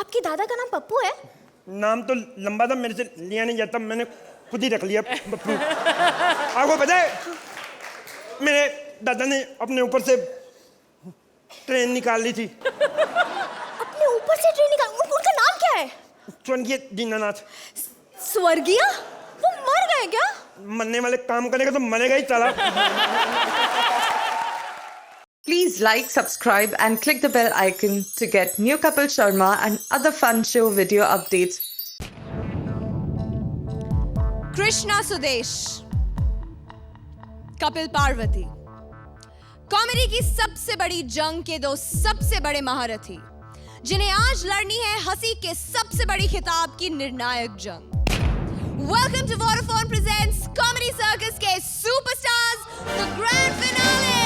आपके दादा का नाम पप्पू है? नाम तो लंबा था, मेरे से लिया नहीं जाता, मैंने खुद ही रख लिया पप्पू। आपको पता है मेरे दादा ने अपने ऊपर से ट्रेन निकाल ली थी। अपने ऊपर से ट्रेन निकाल? उनका नाम क्या है? स्वर्गीय दीनानाथ। स्वर्गीय? वो मर गए क्या? मरने वाले काम करेगा तो मरेगा ही साला। Please like, subscribe and click the bell icon to get new Kapil Sharma and other fun show video updates. Krishna Sudesh, Kapil Parvati, comedy की सबसे बड़ी जंग के दो सबसे बड़े महारथी, जिन्हें आज लड़नी है हंसी के सबसे बड़ी खिताब की निर्णायक जंग। Welcome to Vodafone presents Comedy Circus के सुपरस्टार्स, द ग्रैंड फिनाले।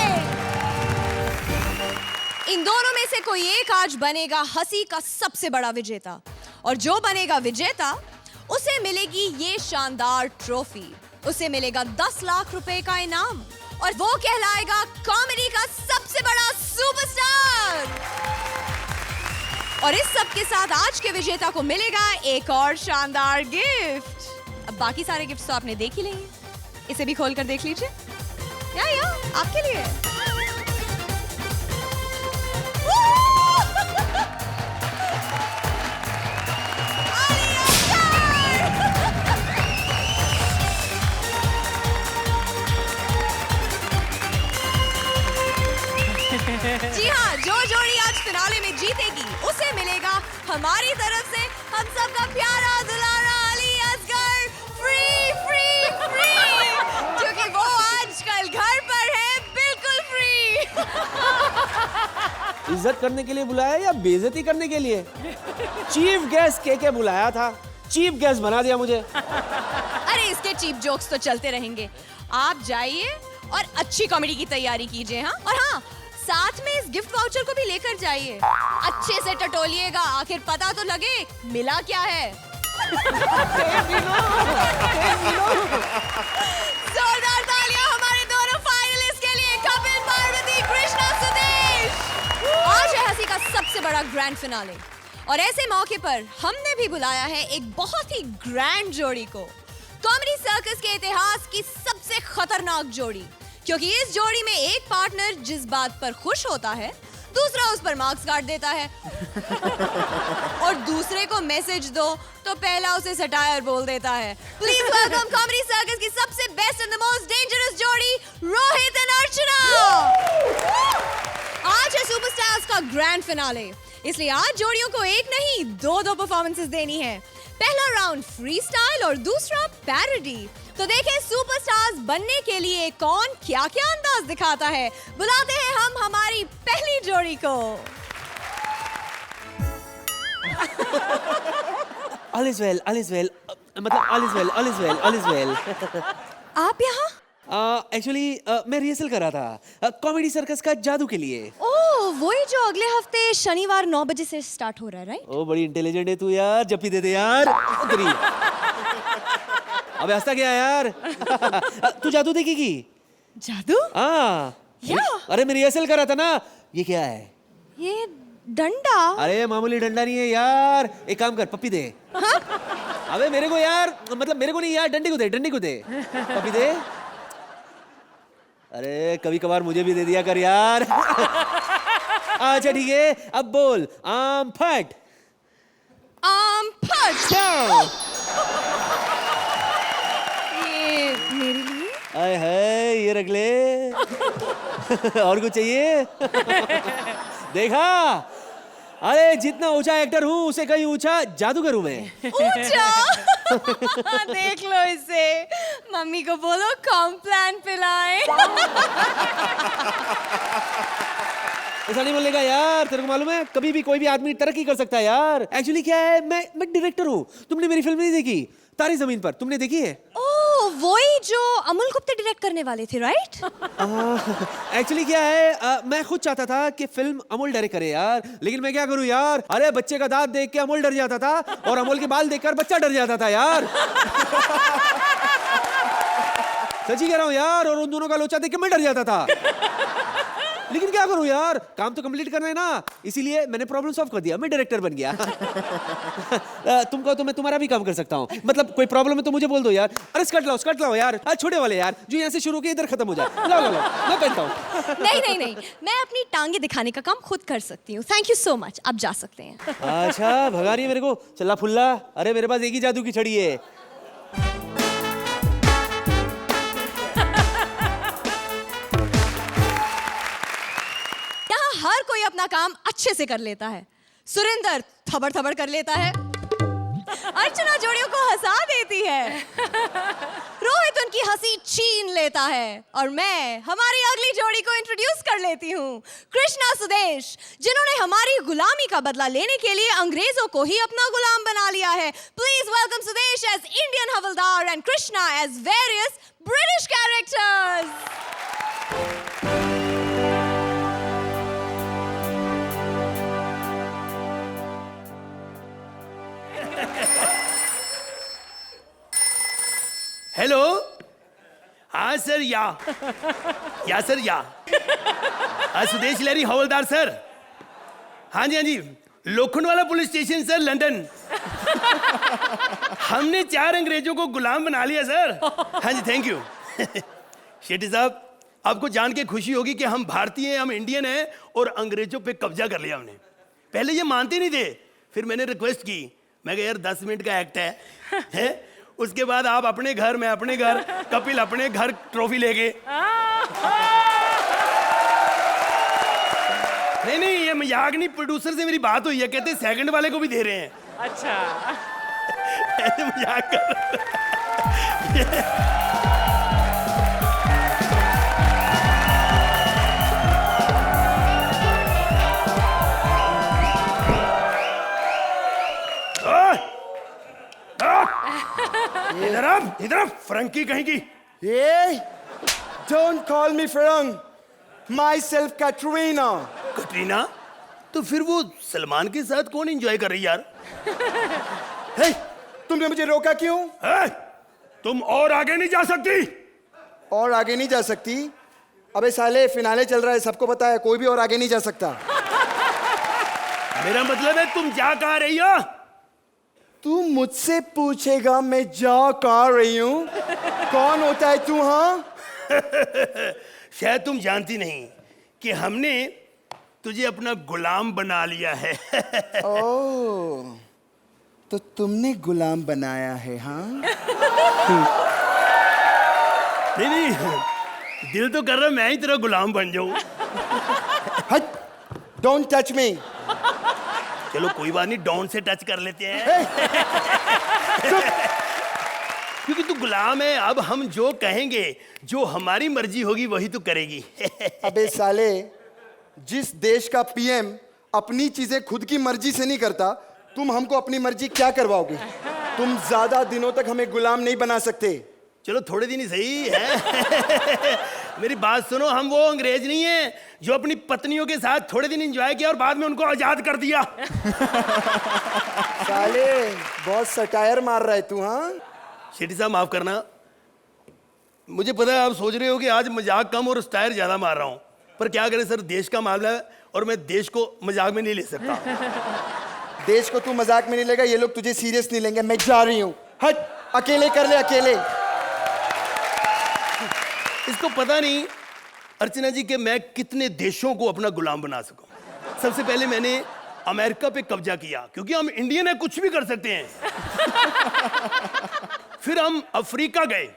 इन दोनों में से कोई एक आज बनेगा हंसी का सबसे बड़ा विजेता, और जो बनेगा विजेता उसे मिलेगी ये शानदार ट्रॉफी, उसे मिलेगा 10 लाख रुपए का इनाम, और वो कहलाएगा कॉमेडी का सबसे बड़ा सुपरस्टार। और इस सब के साथ आज के विजेता को मिलेगा एक और शानदार गिफ्ट। अब बाकी सारे गिफ्ट्स तो आपने देख ही लिए, इसे भी खोल कर देख लीजिए। या आपके लिए। जी हाँ, जो जोड़ी आज फिनाले में जीतेगी उसे मिलेगा हमारी तरफ से हम सबका प्यारा दुलारा Ali Asgar free free free, क्योंकि वो आजकल घर पर है बिल्कुल फ्री। इज्जत करने के लिए बुलाया या बेइज्जती करने के लिए? चीफ गेस्ट के बुलाया था, चीफ गेस्ट बना दिया मुझे। अरे इसके चीप जोक्स तो चलते रहेंगे, आप जाइए और अच्छी कॉमेडी की तैयारी कीजिए। हाँ, और हाँ, साथ में इस गिफ्ट वाउचर को भी लेकर जाइए, अच्छे से टटोलिएगा, आखिर पता तो लगे मिला क्या है। जोरदार तालियां हमारे दोनों फाइनलिस्ट के लिए, कपिल पार्वती, कृष्णा सुदेश। आज है हंसी का सबसे बड़ा ग्रैंड फिनाले, और ऐसे मौके पर हमने भी बुलाया है एक बहुत ही ग्रैंड जोड़ी को, कॉमेडी सर्कस के इतिहास की सबसे खतरनाक जोड़ी, क्योंकि इस जोड़ी में एक पार्टनर जिस बात पर खुश होता है दूसरा उस पर मार्क्स काट देता है। और दूसरे को मैसेज दो तो पहला उसे सटायर बोल देता है। प्लीज वेलकम कॉमेडी सर्कस की सबसे best and the most dangerous जोड़ी, रोहित एंड अर्चना। आज है सुपरस्टार्स का ग्रैंड फिनाले, इसलिए आज जोड़ियों को एक नहीं दो परफॉर्मेंसेस देनी है। पहला राउंड फ्री स्टाइल और दूसरा पैरोडी। तो देखें सुपरस्टार्स बनने के लिए कौन क्या क्या अंदाज दिखाता है। बुलाते हैं हम हमारी पहली जोड़ी को। All is well, मतलब all is well। आप यहाँ? एक्चुअली मैं रिहर्सल कर रहा था कॉमेडी सर्कस का जादू के लिए। ओह, वही जो अगले हफ्ते शनिवार 9 बजे से स्टार्ट हो रहा है, राइट? ओ, बड़ी इंटेलिजेंट है तू यार, जप्पी दे दे यार। अबे हंसता क्या यार? तू जादू देखेगी? जादू? हाँ। क्या? अरे मैं रिहर्सल कर रहा था ना। ये क्या है? ये डंडा? अरे मामूली डंडा नहीं है यार, एक काम कर, पप्पी दे। हाँ? अबे मेरे को यार, मतलब मेरे को नहीं यार, डंडे को दे पप्पी दे। अरे कभी कभार मुझे भी दे दिया कर यार। अच्छा ठीक है, अब बोल आम फट। आम फट। ये मेरे लिए? आय हाय, ये रख ले। और कुछ चाहिए? देखा, अरे जितना ऊंचा एक्टर हूँ उसे कहीं ऊंचा जादूगर हूँ मैं। ऊंचा? देख लो इसे, मम्मी को बोलो कॉम्प्लान पिलाएं। ऐसा नहीं बोलेगा यार, तेरे को मालूम है कभी भी कोई भी आदमी तरक्की कर सकता है यार। एक्चुअली क्या है, मैं डायरेक्टर हूँ। तुमने मेरी फिल्म नहीं देखी तारी जमीन पर? तुमने देखी है? ओह, वही जो अमूल गुप्ता डायरेक्ट करने वाले थे, राइट? एक्चुअली क्या है, मैं खुद चाहता था कि फिल्म अमूल डायरेक्ट करे यार, लेकिन मैं क्या करूं यार। अरे बच्चे का दांत देख के अमूल डर जाता था, और अमूल के बाल देखकर बच्चा डर जाता था यार। सच्ची कह रहा हूं यार, और उन दोनों का लोचा देख के मैं डर जाता था। लेकिन क्या क्या करूं यार, काम तो कंप्लीट करना है ना, इसीलिए मैंने प्रॉब्लम सॉल्व कर दिया, मैं डायरेक्टर बन गया। तुम कहो तो मैं तुम्हारा भी काम कर सकता हूँ, मतलब कोई प्रॉब्लम है तो मुझे बोल दो यार। अरे स्कर्ट लाओ यार, छोटे वाले यार, जो यहाँ से शुरू किए इधर खत्म हो जाए। लाओ मैं पहनता हूँ। नहीं, मैं अपनी टांगे दिखाने का काम खुद कर सकती हूँ। थैंक यू सो मच, आप जा सकते हैं। अच्छा, भगा रही है मेरे को, चला फुल्ला। अरे मेरे पास एक ही जादू की छड़ी है। यहाँ हर कोई अपना काम अच्छे से कर लेता है। सुरेंदर थबड़ थबड़ कर लेता है, अर्चना जोड़ियों को हंसा देती है, रोहित उनकी हंसी छीन लेता है, और मैं हमारी अगली जोड़ी को इंट्रोड्यूस कर लेती हूँ, कृष्णा सुदेश, जिन्होंने हमारी गुलामी का बदला लेने के लिए अंग्रेजों को ही अपना गुलाम बना लिया है। Please welcome Sudesh as Indian हवलदार and Krishna as various British characters. Hello, हाँ sir, yeah sir, Sudesh Lehri हवलदार सर। हाँ जी, Lokhandwala police station sir, London. हमने 4 अंग्रेजों को गुलाम बना लिया सर। हाँ जी, थैंक यू। शेट्टी साहब, आपको जान के खुशी होगी कि हम भारतीय हैं, हम इंडियन हैं, और अंग्रेजों पे कब्जा कर लिया हमने। पहले ये मानते नहीं थे, फिर मैंने रिक्वेस्ट की, मैं कहा यार 10 मिनट का एक्ट है? उसके बाद आप अपने घर, मैं अपने घर, कपिल अपने घर ट्रॉफी लेके। नहीं, ये मजाक नहीं, प्रोड्यूसर से मेरी बात हुई है, कहते सेकंड वाले को भी दे रहे हैं। अच्छा। ऐसे मजाक कर। इधर आप फ्रंकी कहीं की। Hey, don't call me Farang. Myself Katrina. Katrina? तो फिर वो सलमान के साथ कौन एंजॉय कर रही यार? Hey, तुमने मुझे रोका क्यों? है? तुम और आगे नहीं जा सकती। और आगे नहीं जा सकती? अबे साले, फिनाले चल रहा है, सबको पता है, कोई भी और आगे नहीं जा सकता। मेरा मतलब है तुम जा कहाँ रही हो? तू मुझसे पूछेगा मैं जा कहाँ रही हूँ? कौन होता है तू? हाँ, शायद तुम जानती नहीं कि हमने तुझे अपना गुलाम बना लिया है। ओह, तो तुमने गुलाम बनाया है? हाँ। नहीं, दिल तो कर रहा मैं ही तेरा गुलाम बन जाऊं। हट, डोंट टच मी। चलो कोई बात नहीं, डॉन से टच कर लेते हैं। क्योंकि तू गुलाम है, अब हम जो कहेंगे, जो हमारी मर्जी होगी वही तू करेगी। अबे साले, जिस देश का पीएम अपनी चीजें खुद की मर्जी से नहीं करता, तुम हमको अपनी मर्जी क्या करवाओगे? तुम ज्यादा दिनों तक हमें गुलाम नहीं बना सकते। चलो थोड़े दिन ही सही है। मेरी बात सुनो, हम वो अंग्रेज नहीं है जो अपनी पत्नियों के साथ थोड़े दिन एंजॉय किया और बाद में उनको आजाद कर दिया। साले, बहुत सटायर मार रहा है तू। हाँ, शेट्टी साहब माफ करना, मुझे पता है आप सोच रहे हो कि आज मजाक कम और स्टायर ज्यादा मार रहा हूं, पर क्या करें सर, देश का मामला है और मैं देश को मजाक में नहीं ले सकता। देश को तू मजाक में नहीं लेगा, ये लोग तुझे सीरियस नहीं लेंगे। मैं जा रही हूँ। हट, अकेले कर ले, अकेले। इसको पता नहीं अर्चना जी कि मैं कितने देशों को अपना गुलाम बना सकूं। सबसे पहले मैंने अमेरिका पे कब्जा किया, क्योंकि हम इंडियन है, कुछ भी कर सकते हैं। फिर हम अफ्रीका गए,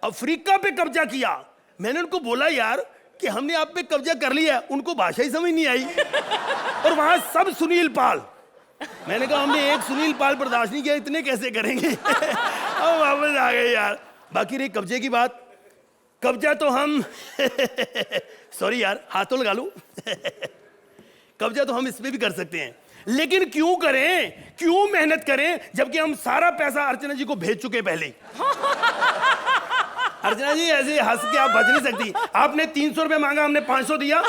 अफ्रीका पे कब्जा किया। मैंने उनको बोला यार कि हमने आप पे कब्जा कर लिया, उनको भाषा ही समझ नहीं आई, और वहां सब सुनील पाल। मैंने कहा हमने एक सुनील पाल बर्दाश्त नहीं किया, इतने कैसे करेंगे। अब वापस आ गए यार। बाकी रही कब्जे की बात, कब्जा तो हम सॉरी यार, हाथों लगा लूं। कब्जा तो हम इस पे भी कर सकते हैं, लेकिन क्यों करें, क्यों मेहनत करें, जबकि हम सारा पैसा अर्चना जी को भेज चुके पहले ही। अर्चना जी ऐसे हंस के आप बच नहीं सकती। आपने 300 रुपया मांगा, हमने 500 दिया,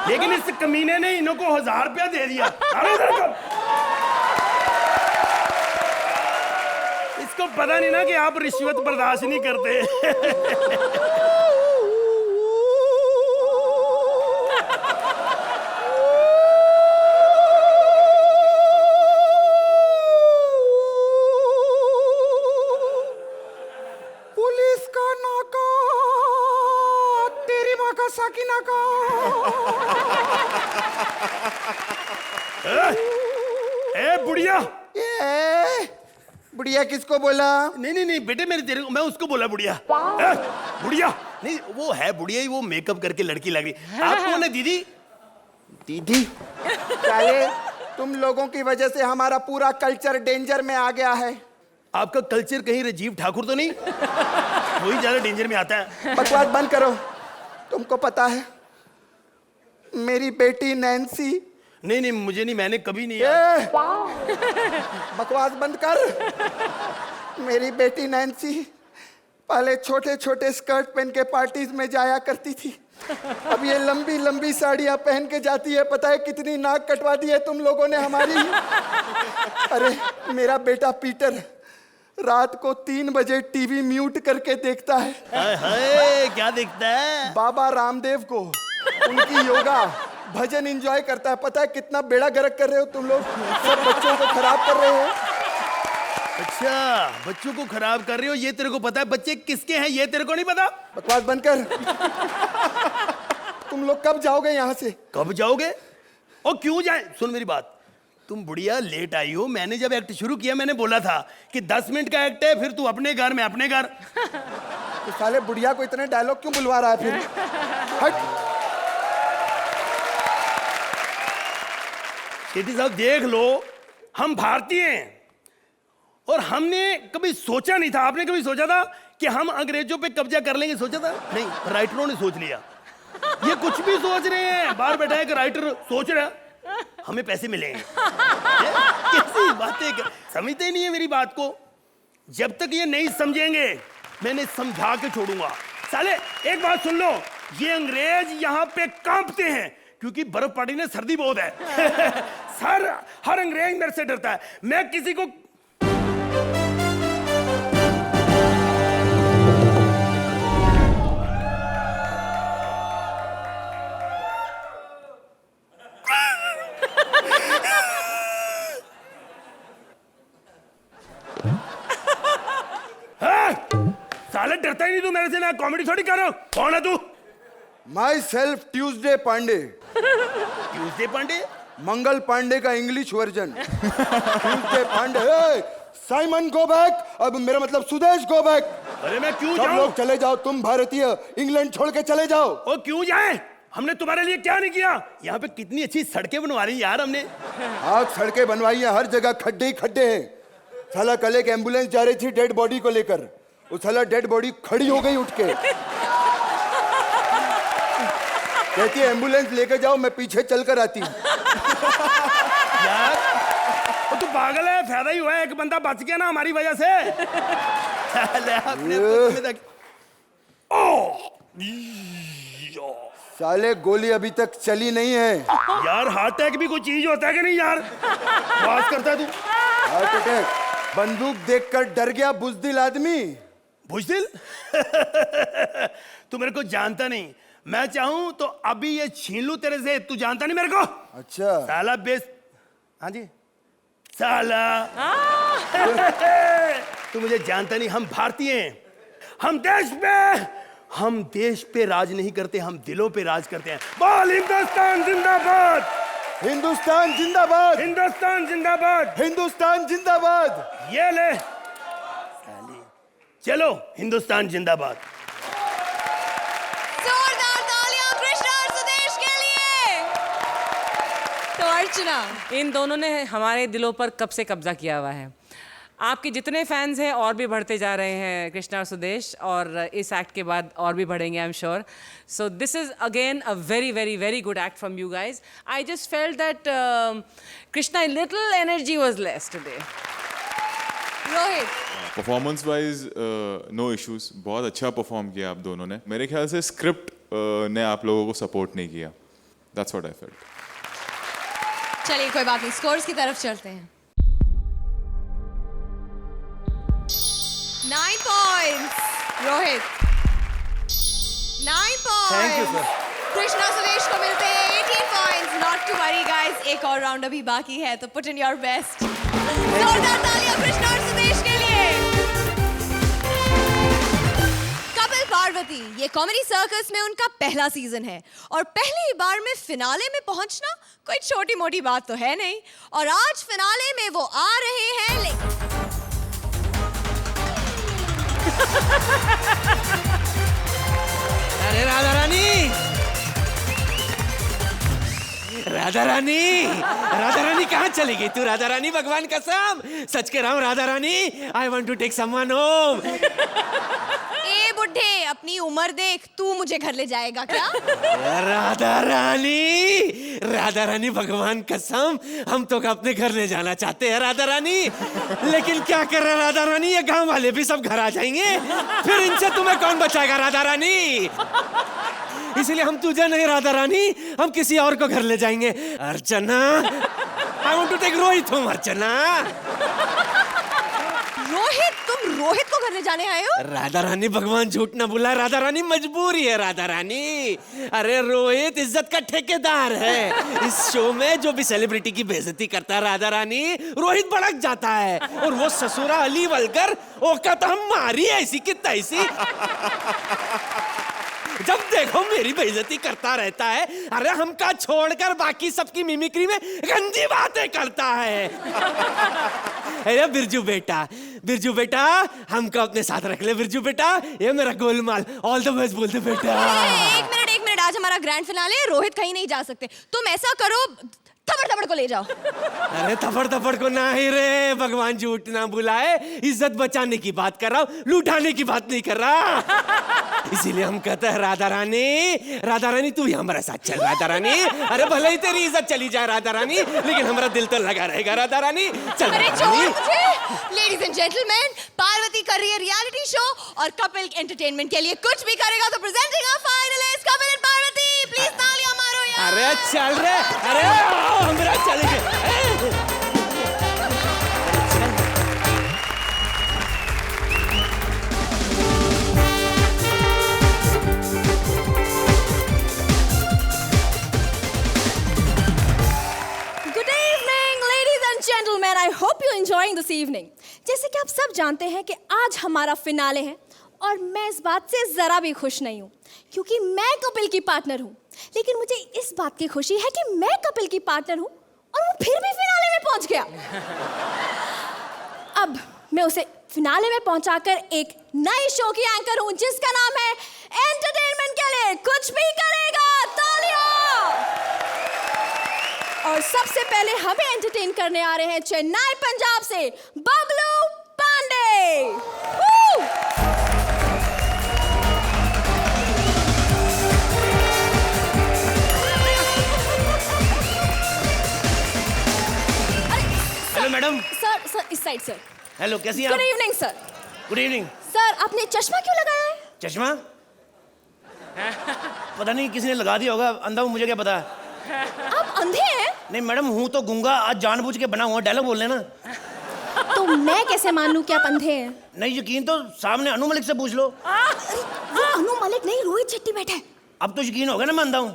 लेकिन इस कमीने ने इन्हों को 1000 रुपया दे दिया। इसको पता नहीं ना कि आप रिश्वत बर्दाश्त नहीं करते। ए बुढ़िया, ये बुढ़िया किसको बोला? नहीं बेटे, मेरे तेरे को मैं उसको बोला बुढ़िया। ए, बुढ़िया नहीं, वो है बुढ़िया ही, वो मेकअप करके लड़की लग रही। आप कौन है दीदी? दीदी साले, तुम लोगों की वजह से हमारा पूरा कल्चर डेंजर में आ गया है। आपका कल्चर कहीं राजीव ठाकुर तो नहीं? वही ज्यादा डेंजर में आता है। बकवास बंद करो। तुमको पता है मेरी बेटी नैन्सी? नहीं मुझे नहीं, मैंने कभी नहीं। बकवास बंद कर। मेरी बेटी नैन्सी पहले छोटे छोटे स्कर्ट पहन के पार्टीज में जाया करती थी, अब ये लंबी लंबी साड़ियां पहन के जाती है। पता है कितनी नाक कटवा दी है तुम लोगों ने हमारी। अरे मेरा बेटा पीटर रात को 3 बजे टीवी म्यूट करके देखता है। हाय हाय, क्या देखता है? बाबा रामदेव को, उनकी योगा भजन एंजॉय करता है। पता है कितना बेड़ा गर्क कर रहे हो तुम लोग, सब बच्चों को खराब कर रहे हो। अच्छा, बच्चों को खराब कर रहे हो, ये तेरे को पता है? बच्चे किसके हैं ये तेरे को नहीं पता? बकवास बंद कर। तुम लोग कब जाओगे यहाँ से? कब जाओगे और क्यों जाए? सुन मेरी बात, तुम बुढ़िया लेट आई हो। मैंने जब एक्ट शुरू किया मैंने बोला था कि 10 मिनट का एक्ट है, फिर तू अपने घर में अपने घर। तो साले बुढ़िया को इतने डायलॉग क्यों बुलवा रहा है फिर? हट। शेट्टी साहब देख लो, हम भारतीय हैं और हमने कभी सोचा नहीं था, आपने कभी सोचा था कि हम अंग्रेजों पे कब्जा कर लेंगे? सोचा था? नहीं, राइटरों ने सोच लिया। ये कुछ भी सोच रहे हैं, बाहर बैठा है कि राइटर सोच रहा है हमें पैसे मिलेंगे। कैसी बातें समझते ही नहीं है मेरी बात को। जब तक ये नहीं समझेंगे मैंने समझा के छोड़ूंगा। साले एक बात सुन लो, ये अंग्रेज यहाँ पे कांपते हैं क्योंकि बर्फ पड़ी ने सर्दी बहुत है। हर अंग्रेज मेरे से डरता है। मैं किसी को साले डरता ही नहीं तू मेरे से? मैं कॉमेडी थोड़ी कर रहा हूं। कौन है तू? Myself Tuesday Pandey. Tuesday Pandey? Mangal Pandey का English version. Tuesday Pandey. Simon go back. अब मेरा मतलब सुदेश गो बैक। अरे मैं क्यों सब जाऊं? लोग चले जाओ, तुम भारतीय इंग्लैंड छोड़ के चले जाओ। ओ क्यों जाए? हमने तुम्हारे लिए क्या नहीं किया? यहाँ पे कितनी अच्छी सड़कें बनवा रही यार हमने। हाँ सड़कें बनवाई हैं, हर जगह खड्डे ही खड्डे हैं। साला कल एक एम्बुलेंस जा रही थी डेड बॉडी को लेकर, वो साला डेड बॉडी खड़ी हो गई उठ के। कहती है एम्बुलेंस लेकर जाओ, मैं पीछे चल कर आती हूँ। यार तो तू पागल है, फायदा ही हुआ है, एक बंदा बच गया ना हमारी वजह से। साले गोली अभी तक चली नहीं है। यार हार्ट अटैक भी कोई चीज होता है कि नहीं यार? बात करता है तू। Heart attack? बंदूक देखकर डर गया बुजदिल आदमी। बुजदिल? तू मेरे को जानता नहीं, मैं चाहूं तो अभी ये छीन लूं तेरे से। तू जानता नहीं मेरे को? अच्छा साला बेस। हाँ जी साला। तू मुझे जानता नहीं, हम भारतीय हैं, हम देश पे राज नहीं करते, हम दिलों पे राज करते हैं। बोल हिंदुस्तान जिंदाबाद! हिंदुस्तान जिंदाबाद! हिंदुस्तान जिंदाबाद! हिंदुस्तान जिंदाबाद! ये ले साली, चलो हिंदुस्तान जिंदाबाद। जोरदार तालियां कृष्णा और सुदेश के लिए। तो अर्चना, इन दोनों ने हमारे दिलों पर कब से कब्जा किया हुआ है। आपके जितने फैंस हैं और भी बढ़ते जा रहे हैं कृष्णा और सुदेश, और इस एक्ट के बाद और भी बढ़ेंगे I am sure. So this is again a very very very good act from you guys. I just felt that Krishna little energy was less today. Rohit, performance wise no issues, बहुत अच्छा परफॉर्म किया आप दोनों ने। मेरे ख्याल से स्क्रिप्ट ने आप लोगों को सपोर्ट नहीं किया। That's what I felt. चलिए कोई बात नहीं, स्कोर्स की तरफ चलते हैं। 9 points, Rohit. 9 points. Thank you, sir. Krishna Sudesh को मिलते हैं 18 points. Not to worry, guys. एक और राउंड अभी बाकी है, तो put in your best. जोरदार तालियां कृष्णा और सुदेश के लिए। कपिल पार्वती, ये कॉमेडी सर्कस में उनका पहला सीजन है और पहली बार में फिनाले में पहुंचना कोई छोटी मोटी बात तो है नहीं। और आज फिनाले में वो आ रहे हैं अरे राधा रानी, राधा रानी, राधा रानी कहाँ चली गई तू? राधा रानी, भगवान कसम सच कह रहा हूँ Radha Rani, I want to take someone home. ए बुढ़े, अपनी उम्र देख, तू मुझे घर ले जाएगा क्या? राधा रानी, राधा रानी, भगवान कसम हम तो अपने घर ले जाना चाहते हैं राधा रानी, लेकिन क्या कर रहा राधा रानी, ये गांव वाले भी सब घर आ जाएंगे, फिर इनसे तुम्हें कौन बचाएगा राधा रानी? इसलिए हम तुझे नहीं राधा रानी, हम किसी और को घर ले जाएंगे। Archana, I want to take Rohit home. Archana, Rohit, तुम रोहित को घर ले जाने आए हो? राधा रानी, भगवान झूठ ना बुला, राधा रानी मजबूरी है राधा रानी। अरे रोहित इज्जत का ठेकेदार है, इस शो में जो भी सेलिब्रिटी की बेइज्जती करता है राधा रानी, रोहित भड़क जाता है और वो ससुरा अली वलकर औकात हम मारी ऐसी की तैसी, जब देखो मेरी बेइज्जती करता रहता है। अरे हमका छोड़कर बाकी सबकी मिमिक्री में गंदी बातें करता है। अरे बिरजू बेटा, बिरजू बेटा, हमको अपने साथ रख ले बिरजू बेटा, ये मेरा गोलमाल, ऑल द बेस्ट बोल दे बेटा। एक मिनट, आज हमारा ग्रैंड फिनाले है, रोहित कहीं नहीं जा सकते। तुम ऐसा करो, थप्पड़ थप्पड़ को ले जाओ। अरे थप्पड़ थप्पड़ को ना ही रे, भगवान झूठ ना बुलाए, इज्जत बचाने की बात कर रहा हूँ, लूटाने की बात नहीं कर रहा। इसीलिए हम कहते हैं राधा रानी, राधा रानी तू ही हमारे साथ चल राधा रानी। अरे भले ही तेरी इज्जत चली जाए राधा रानी, लेकिन हमारा दिल तो लगा रहेगा राधा रानी। चल Radha Rani. Ladies and gentleman, Parvati कर रही है रियलिटी शो और कपिल एंटरटेनमेंट के लिए कुछ भी करेगा, तो presenting our finalist Kapil and Parvati, please तालियां मारो यार। अरे चल रे, अरे हमरा चलेंगे। Gentlemen, I hope you're enjoying this evening. जैसे कि आप सब जानते हैं कि आज हमारा फिनाले है और मैं इस बात से जरा भी खुश नहीं हूँ क्योंकि मैं कपिल की पार्टनर हूँ, लेकिन मुझे इस बात की खुशी है कि मैं कपिल की पार्टनर हूँ और वो फिर भी फिनाले में पहुंच गया। अब मैं उसे फिनाले में पहुंचाकर एक नई शो की एंकर हूँ जिसका नाम है एंटरटेनमेंट के लिए कुछ भी करेगा। तालियां। और सबसे पहले हमें एंटरटेन करने आ रहे हैं चेन्नई पंजाब से Bablu Pandey. Hello madam. Sir इस साइड सर। हेलो, कैसी हैं आप? Good evening sir. Good evening sir, आपने चश्मा क्यों लगाया है? चश्मा पता नहीं किसने लगा दिया होगा, अंधा हूँ, मुझे क्या पता। आप अंधे हैं? नहीं मैडम, हूँ तो गूंगा, आज जानबूझ के बना हुआ डायलॉग बोल लेना। तो मैं कैसे मान लूं कि आप अंधे हैं? नहीं यकीन तो सामने अनु मलिक से पूछ लो। वो अनु मलिक नहीं, रोहित शेट्टी बैठा है। अब तो यकीन हो गया ना मैं अंधा हूँ।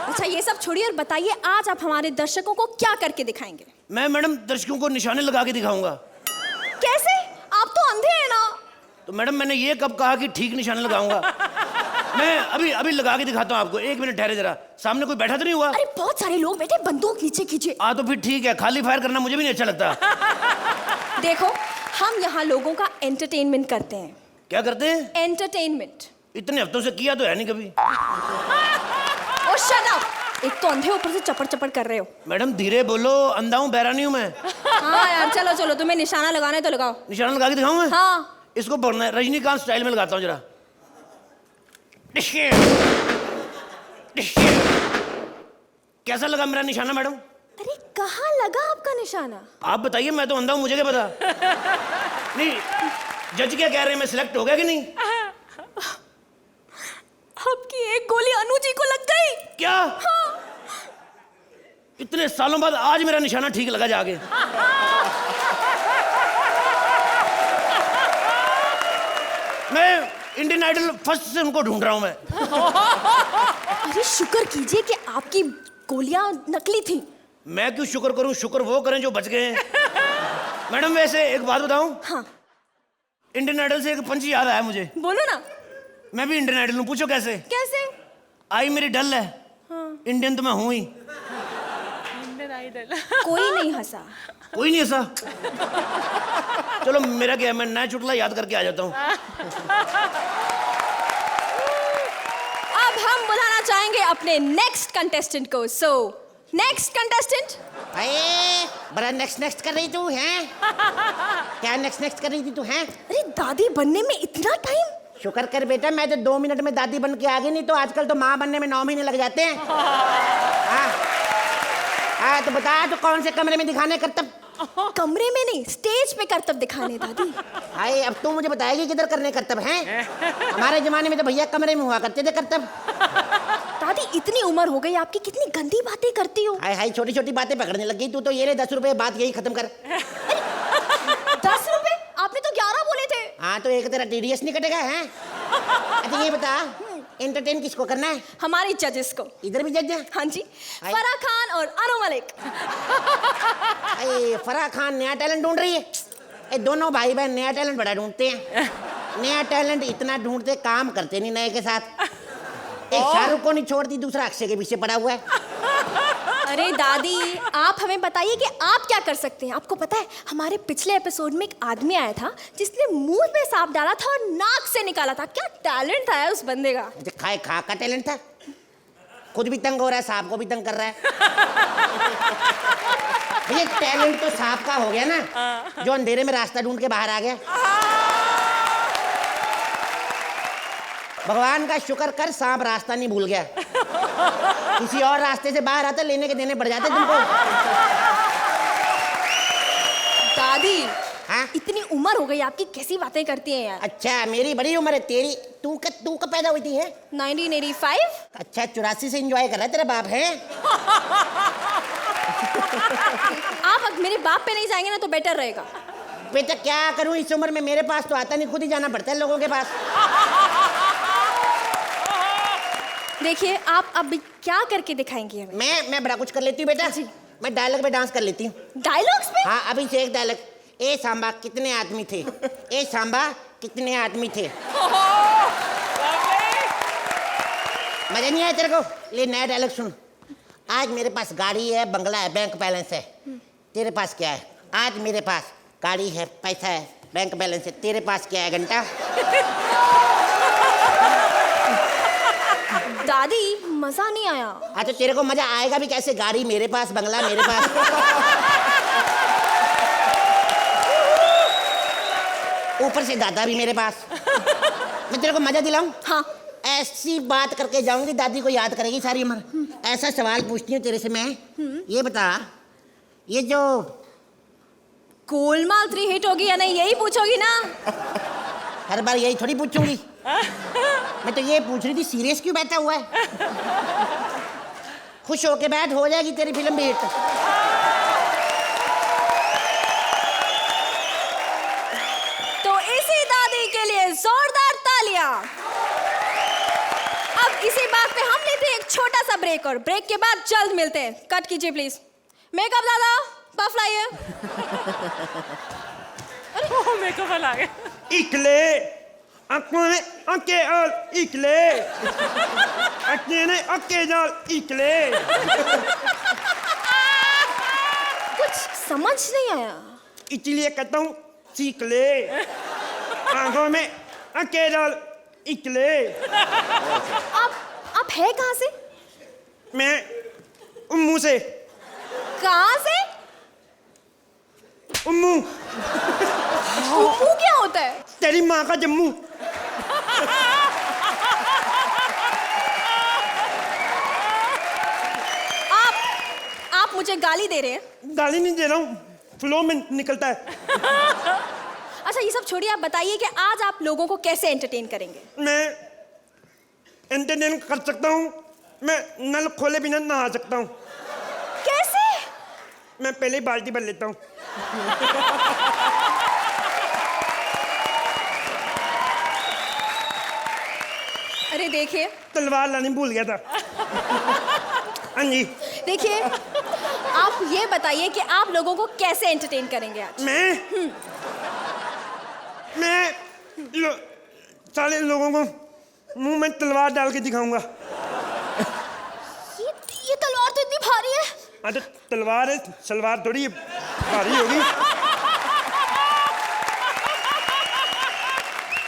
अच्छा ये सब छोड़िए और बताइए आज आप हमारे दर्शकों को क्या करके दिखाएंगे? मैं मैडम दर्शकों को निशाने लगा के दिखाऊंगा। कैसे? आप तो अंधे हैं ना। तो मैडम मैंने ये कब कहा कि ठीक निशाने लगाऊंगा? मैं अभी लगा के दिखाता हूँ आपको, एक मिनट ठहरे जरा। सामने कोई बैठा तो नहीं हुआ? अरे बहुत सारे लोग बैठे, बंदूक नीचे कीजिए। हाँ तो फिर ठीक है, खाली फायर करना मुझे भी नहीं अच्छा लगता। देखो हम यहाँ लोगों का एंटरटेनमेंट करते हैं। क्या करते हैं? एंटरटेनमेंट। इतने हफ्तों से किया तो है नहीं कभी। ओ शट अप! एक तो अंधे ऊपर से चपड़ चपड़ कर रहे हो। मैडम धीरे बोलो, अंधा हूँ, बहरा नहीं हूँ मैं। हाँ यार चलो चलो, तुम्हें निशाना लगाना है तो लगाओ। निशाना लगा के दिखाऊं मैं? हाँ। इसको बढ़ना है, रजनीकांत स्टाइल में लगाता हूँ जरा। कैसा लगा मेरा निशाना मैडम? अरे कहाँ लगा आपका निशाना? आप बताइए, मैं तो अंधा हूँ, मुझे क्या पता। नहीं जज क्या कह रहे हैं, मैं सिलेक्ट हो गया कि नहीं? आपकी एक गोली अनु जी को लग गई। क्या? हाँ। इतने सालों बाद आज मेरा निशाना ठीक लगा जाके। मैं इंडियन आइडल फर्स्ट से उनको ढूंढ रहा हूं मैं। अरे शुक्र कीजिए कि आपकी गोलियां नकली थी। मैं क्यों शुक्र करूं? शुक्र वो करें जो बच गए हैं। मैडम वैसे एक बात बताऊं? हाँ। इंडियन आइडल से एक पंच याद आया मुझे। बोलो ना। मैं भी इंडियन आइडल हूँ, पूछो कैसे? कैसे? आई मेरी डल है, इंडियन तो मैं हूँ ही। कोई नहीं हंसा। कोई नहीं ऐसा। चलो मेरा क्या है, मैं नया चुटला याद करके आ जाता हूँ। अब हम बुलाना चाहेंगे अपने नेक्स्ट कंटेस्टेंट को। So next contestant. अरे बड़ा नेक्स्ट कर रही तू हैं? क्या नेक्स्ट कर रही थी तू हैं? अरे दादी बनने में इतना टाइम? शुक्र कर बेटा, मैं तो 2 मिनट में दादी बन के आ गई, नहीं तो आजकल तो माँ बनने में 9 महीने लग जाते हैं। हाँ तो बता, तो कौन से कमरे में दिखाने करतब? कमरे में नहीं, स्टेज पे करतब दिखाने दादी। हाय अब तू मुझे बताएगी किधर करने करतब हैं? हमारे जमाने में तो भैया कमरे में हुआ करते थे करतब। दादी इतनी उम्र हो गई आपकी, कितनी गंदी बातें करती हो। हाय छोटी छोटी बातें पकड़ने लग गई तू तो। ये ले 10 रुपए, बात यही खत्म कर। 10 रुपए? आपने तो 11 बोले थे। हाँ तो एक तेरा TDS नहीं कटेगा हैं? अच्छा ये बता, एंटरटेन किसको करना है? हमारे जजेस को। इधर भी जज है? हाँ जी, फराह खान और अनु मलिक। अरे फराह खान नया टैलेंट ढूंढ रही है। ये दोनों भाई बहन नया टैलेंट बड़ा ढूंढते हैं। नया टैलेंट इतना ढूंढते, काम करते नहीं नए के साथ। एक शाहरुख को नहीं छोड़ती, दूसरा अक्षय के पीछे पड़ा हुआ है। अरे दादी आप हमें बताइए कि आप क्या कर सकते हैं। आपको पता है हमारे पिछले एपिसोड में एक आदमी आया था जिसने मुंह में सांप डाला था और नाक से निकाला था। क्या टैलेंट था उस बंदे का। खाए खा का टैलेंट था। खुद भी तंग हो रहा है, सांप को भी तंग कर रहा है। भैया टैलेंट तो सांप का हो गया ना, जो अंधेरे में रास्ता ढूंढ के बाहर आ गया। भगवान का शुक्र कर, सांप रास्ता नहीं भूल गया। किसी और रास्ते से बाहर आता, लेने के देने पड़ जाते तुमको। दादी हाँ? इतनी उम्र हो गई आपकी, कैसी बातें करती हैं यार। अच्छा मेरी बड़ी उम्र है, तेरी तू कब पैदा हुई थी है? 1985। अच्छा 84 से एंजॉय कर रहा है तेरा बाप है। आप अब मेरे बाप पे नहीं जाएंगे ना तो बेटर रहेगा। बेटा क्या करूं इस उम्र में, मेरे पास तो आता नहीं, खुद ही जाना पड़ता है लोगों के पास। देखिए आप अब क्या करके दिखाएंगे हमें? मैं बड़ा कुछ कर लेती हूँ बेटा जी। मैं डायलॉग पे डांस कर लेती हूँ। डायलॉग्स पे? हाँ अभी से एक डायलॉग। ए सांबा कितने आदमी थे, ए सांबा कितने आदमी थे। मजा नहीं आया तेरे को? ले नया डायलॉग सुन। आज मेरे पास गाड़ी है, बंगला है, बैंक बैलेंस है। तेरे पास क्या है? आज मेरे पास गाड़ी है, पैसा है, बैंक बैलेंस है। तेरे पास क्या है? घंटा। दादी मजा नहीं आया। हाँ तो तेरे को मजा आएगा भी कैसे? गाड़ी मेरे पास, बंगला मेरे पास। ऊपर से दादा भी मेरे पास। मैं तेरे को मजा दिलाऊं? हाँ। ऐसी बात करके जाऊंगी, दादी को याद करेगी सारी उम्र। ऐसा सवाल पूछती हूँ तेरे से मैं। ये बता, ये जो गोलमाल 3 हिट होगी या नहीं, यही पूछोगी ना? हर बार यही थोड़ी पूछूंगी। मैं तो ये पूछ रही थी, सीरियस क्यों बैठा हुआ है? खुश होके बैठ, हो जाएगी तेरी फिल्म भी हिट। तो इसी दादी के लिए जोरदार तालियां। अब इसी बात पे हम लेते हैं एक छोटा सा ब्रेक, और ब्रेक के बाद जल्द मिलते हैं। कट कीजिए प्लीज। मेकअप दादा, पफ लाइए। मेकअप वाला आ गया। इकले अक्ने अके और इकले अकेने अके जाल इकले। कुछ समझ नहीं आया। इसलिए कहता हूँ सीख ले। आंखों में अके जाल इकले। आप है कहाँ से? मैं उम्मू से। कहाँ से? उम्मू। उम्मू क्या होता है? तेरी माँ का जम्मू। आप मुझे गाली दे रहे हैं? गाली नहीं दे रहा हूँ, फ्लो में निकलता है। अच्छा ये सब छोड़िए, आप बताइए कि आज आप लोगों को कैसे एंटरटेन करेंगे? मैं एंटरटेन कर सकता हूँ, मैं नल खोले बिना नहा सकता हूँ। कैसे? मैं पहले ही बाल्टी भर लेता हूँ। अरे देखिए, तलवार लानी भूल गया था। हाँ जी। देखिए आप ये बताइए कि आप लोगों को कैसे एंटरटेन करेंगे आज? मैं सारे लोगों को मुंह में तलवार डाल के दिखाऊंगा। ये तलवार तो इतनी भारी है। हाँ तो तलवार है, सलवार थोड़ी भारी होगी।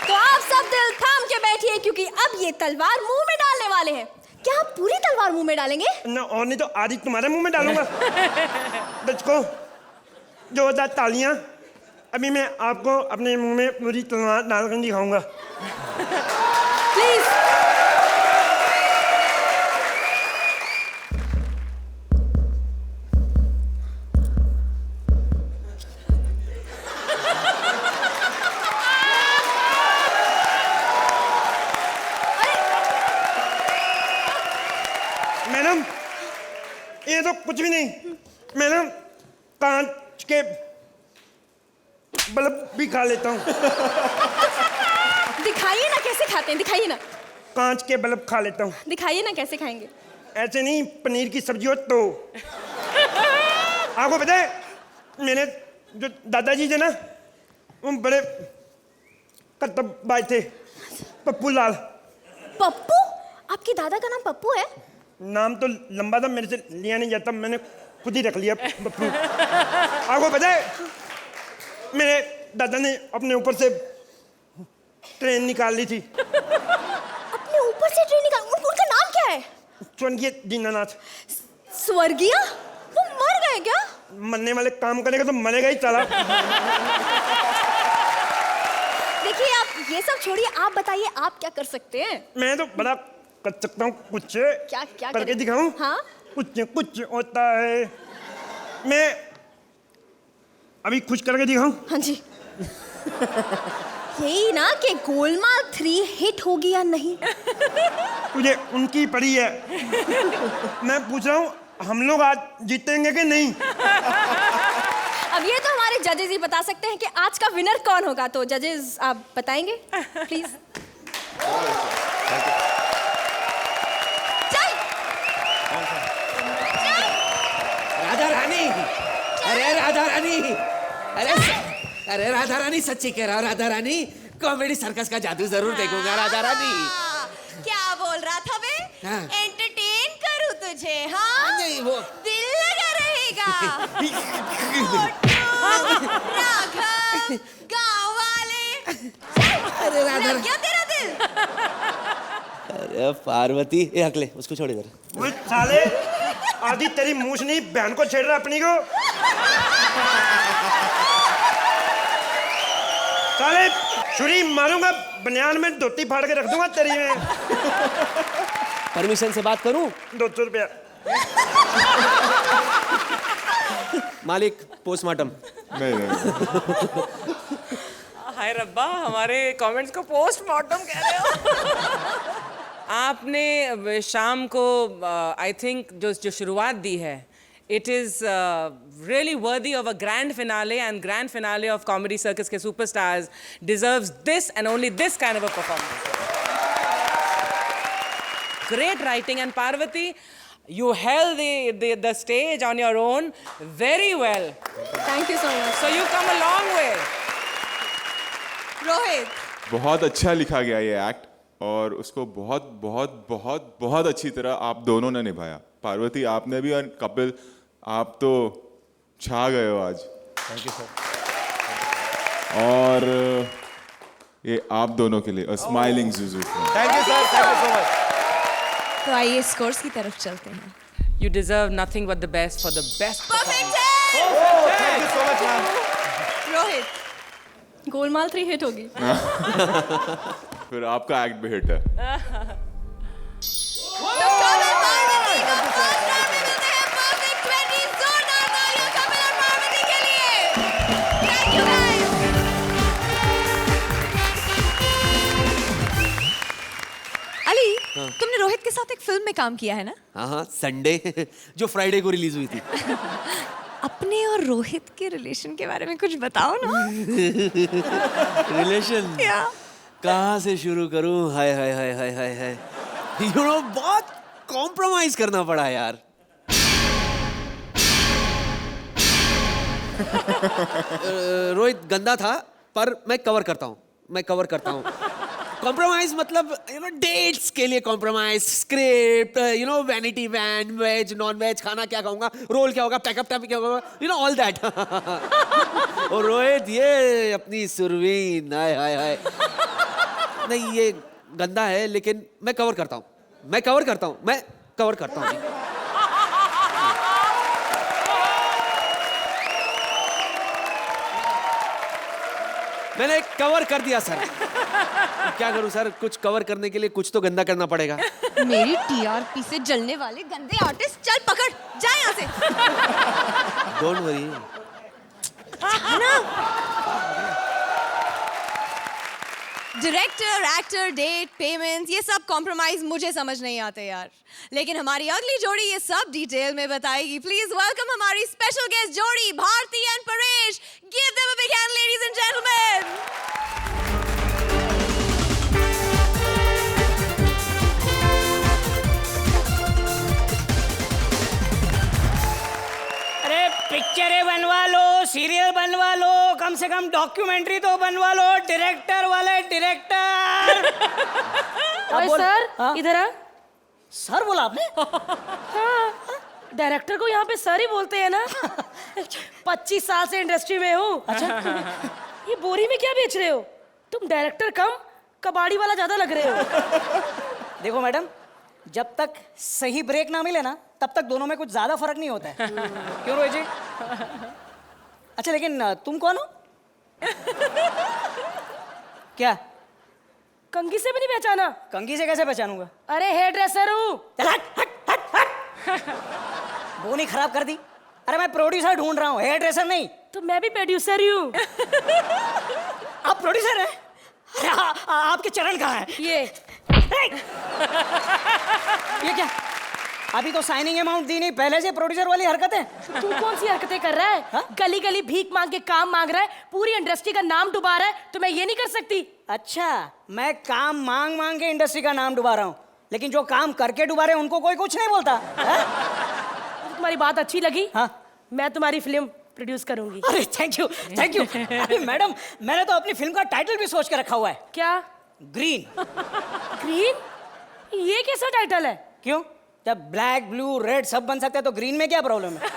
तो आप सब दिल थाम के बैठिए क्योंकि अब ये तलवार मुंह में डालने वाले हैं। क्या आप पूरी तलवार मुंह में डालेंगे? ना, और नहीं तो आधी तुम्हारे मुंह में डालूंगा। बच्चों, जोरदार तालियां। अभी मैं आपको अपने मुंह में पूरी तलवार डाल कर दिखाऊंगा। प्लीज। मैडम, ये तो कुछ भी नहीं। मैडम, कांच के बल्ब भी खा लेता हूँ। दिखाइए ना कैसे खाते हैं, दिखाइए ना। कांच के बल्ब खा लेता हूँ। दिखाइए ना कैसे खाएंगे। ऐसे नहीं, पनीर की सब्जी हो तो। आपको पता है, मेरे जो दादाजी थे ना, वो बड़े कर्तव्यवादी थे। पप्पू लाल। पप्पू? आपके दादा का नाम पप्पू है? नाम तो लंबा था, मेरे से लिया नहीं जाता, मैंने खुद ही रख लिया पप्पू। आपको पता है, मेरे दादा ने अपने ऊपर से ट्रेन निकाल ली थी। अपने ऊपर से ट्रेन निकाल? उनका नाम क्या है? स्वर्गीय दीनानाथ। स्वर्गीय? वो मर गए क्या? मरने वाले काम करेगा तो मरेगा ही साला। देखिए, आप ये सब छोड़िए, आप बताइए आप क्या कर सकते हैं? मैं तो बड़ा कर सकता हूँ कुछ। क्या करके करें? दिखाऊं? हाँ। कुछ होता है। मैं अभी कुछ करके दिखाऊं? हाँ जी। यही ना कि गोलमाल 3 हिट होगी या नहीं? तुझे उनकी पड़ी है। मैं पूछ रहा हूँ, हम लोग आज जीतेंगे कि नहीं? अब ये तो हमारे जजेस ही बता सकते हैं कि आज का विनर कौन होगा। तो जजेस, आप बताएंगे प्लीज। राधा रानी, अरे राधा रानी, अरे राधा रानी, सच्ची कह रहा हूँ राधा रानी, कॉमेडी सर्कस का जादू जरूर देखूंगा राधा रानी। क्या बोल रहा था बे? हाँ। एंटरटेन करूं तुझे? हाँ, नहीं वो दिल लगा रहेगा। मोटू, राघव, गांव वाले। अरे राधा, लग गया तेरा दिल? अरे पार्वती, ये हकले उसको छोड़ इधर। वो साले, आधी तेरी मूछ नहीं, बहन को छेड़ रहा अपनी को। साले, छुरी मारूंगा, बनियान में धोती फाड़ के रख दूंगा तेरी में। परमिशन से बात करूं? 200 रुपया। मालिक, पोस्टमार्टम। नहीं। हाय रब्बा, हमारे कमेंट्स को पोस्टमार्टम कह रहे हो। आपने शाम को आई थिंक जो शुरुआत दी है, it is really worthy of a grand finale, and grand finale of Comedy Circus के superstars deserves this and only this kind of a performance. Great writing, and Parvati, you held the stage on your own very well. Thank you so much. So you come a long way. Rohit, बहुत अच्छा लिखा गया ये act, और उसको बहुत बहुत बहुत बहुत अच्छी तरह आप दोनों ने निभाया। पार्वती, आपने भी, और कपिल, आप तो छा गए हो आज। Thank you sir. और ये आप दोनों के लिए स्माइलिंग जुजू। Thank you sir, thank you so much. तो आइए स्कोर्स की तरफ चलते हैं। You deserve nothing but the best for the best performance. Perfect है। Thank you so much ma'am. Rohit, Golmaal 3 hit होगी। फिर आपका एक्ट भी हिट है। तो कपिल पार्वती को फर्स्ट राउंड में मिलते हैं परफेक्ट 20। जोरदार तालियां कपिल और पार्वती के लिए। Thank you guys. अली, तुमने रोहित के साथ एक फिल्म में काम किया है ना? हाँ, संडे जो फ्राइडे को रिलीज हुई थी। अपने और रोहित के रिलेशन के बारे में कुछ बताओ ना। रिलेशन कहाँ से शुरू करूं? हाय हाय हाय हाय हाय हाय, यू नो, बहुत कॉम्प्रोमाइज करना पड़ा यार। रोहित गंदा था, पर मैं कवर करता हूँ, कॉम्प्रोमाइज मतलब डेट्स के लिए compromise, script, vanity van, veg non veg, खाना क्या खाऊंगा, रोल क्या होगा, पैकअप टाइम क्या होगा, ऑल दैट। और रोहित ये अपनी सुरवीन, हाय हाय हाय। नहीं ये गंदा है लेकिन मैं कवर करता हूँ, मैं कवर करता हूँ। मैंने कवर कर दिया सर। क्या करूं सर, कुछ कवर करने के लिए कुछ तो गंदा करना पड़ेगा। मेरी टीआरपी से जलने वाले गंदे आर्टिस्ट, चल पकड़, जा यहाँ से। Don't worry. Director, actor, date, payments, ये सब कॉम्प्रोमाइज मुझे समझ नहीं आते यार, लेकिन हमारी अगली जोड़ी ये सब डिटेल में बताएगी। प्लीज वेलकम हमारी स्पेशल गेस्ट जोड़ी Bharti and Paresh. Give them a big hand ladies and gentleman. अरे पिक्चरें बनवा लो, सीरियल बनवा लो, कम से कम डॉक्यूमेंट्री तो बनवा लो। डायरेक्टर वाले डायरेक्टर। ओए सर, हाँ? इधर आ। सर बोला आपने? हाँ, डायरेक्टर को यहाँ पे सर ही बोलते हैं ना। 25 साल से इंडस्ट्री में हूँ। अच्छा। ये बोरी में क्या बेच रहे हो? तुम डायरेक्टर कम कबाड़ी वाला ज्यादा लग रहे हो। देखो मैडम, जब तक सही ब्रेक ना मिले ना तब तक दोनों में कुछ ज्यादा फर्क नहीं होता है। क्यों रोहित जी? अच्छा लेकिन तुम कौन हो? क्या? कंघी से भी नहीं पहचाना? कंघी से कैसे पहचानूंगा? अरे हेयर ड्रेसर हूँ। वो नहीं खराब कर दी। अरे मैं प्रोड्यूसर ढूंढ रहा हूँ, हेयर ड्रेसर नहीं। तो मैं भी प्रोड्यूसर ही हूँ। आप प्रोड्यूसर हैं? अरे आपके चरण कहाँ हैं? ये क्या? अभी तो साइनिंग अमाउंट दी नहीं, पहले से प्रोड्यूसर वाली हरकतें। तू कौन सी हरकतें कर रहा है? हा? गली गली भीख मांग के काम मांग रहा है, पूरी इंडस्ट्री का नाम डुबा रहा है, तो मैं ये नहीं कर सकती? अच्छा, मैं काम मांग मांग के इंडस्ट्री का नाम डुबा रहा हूँ, लेकिन जो काम करके डुबा रहे हैं उनको कोई कुछ नहीं बोलता। तुम्हारी बात अच्छी लगी? हाँ? मैं तुम्हारी फिल्म प्रोड्यूस करूंगी। अरे थैंक यू, थैंक यू। अरे मैडम, मैंने तो अपनी फिल्म का टाइटल भी सोच के रखा हुआ है। क्या? ग्रीन। ग्रीन? ये कैसा टाइटल है? क्यों? जब ब्लैक, ब्लू, रेड सब बन सकते हैं तो ग्रीन में क्या प्रॉब्लम है?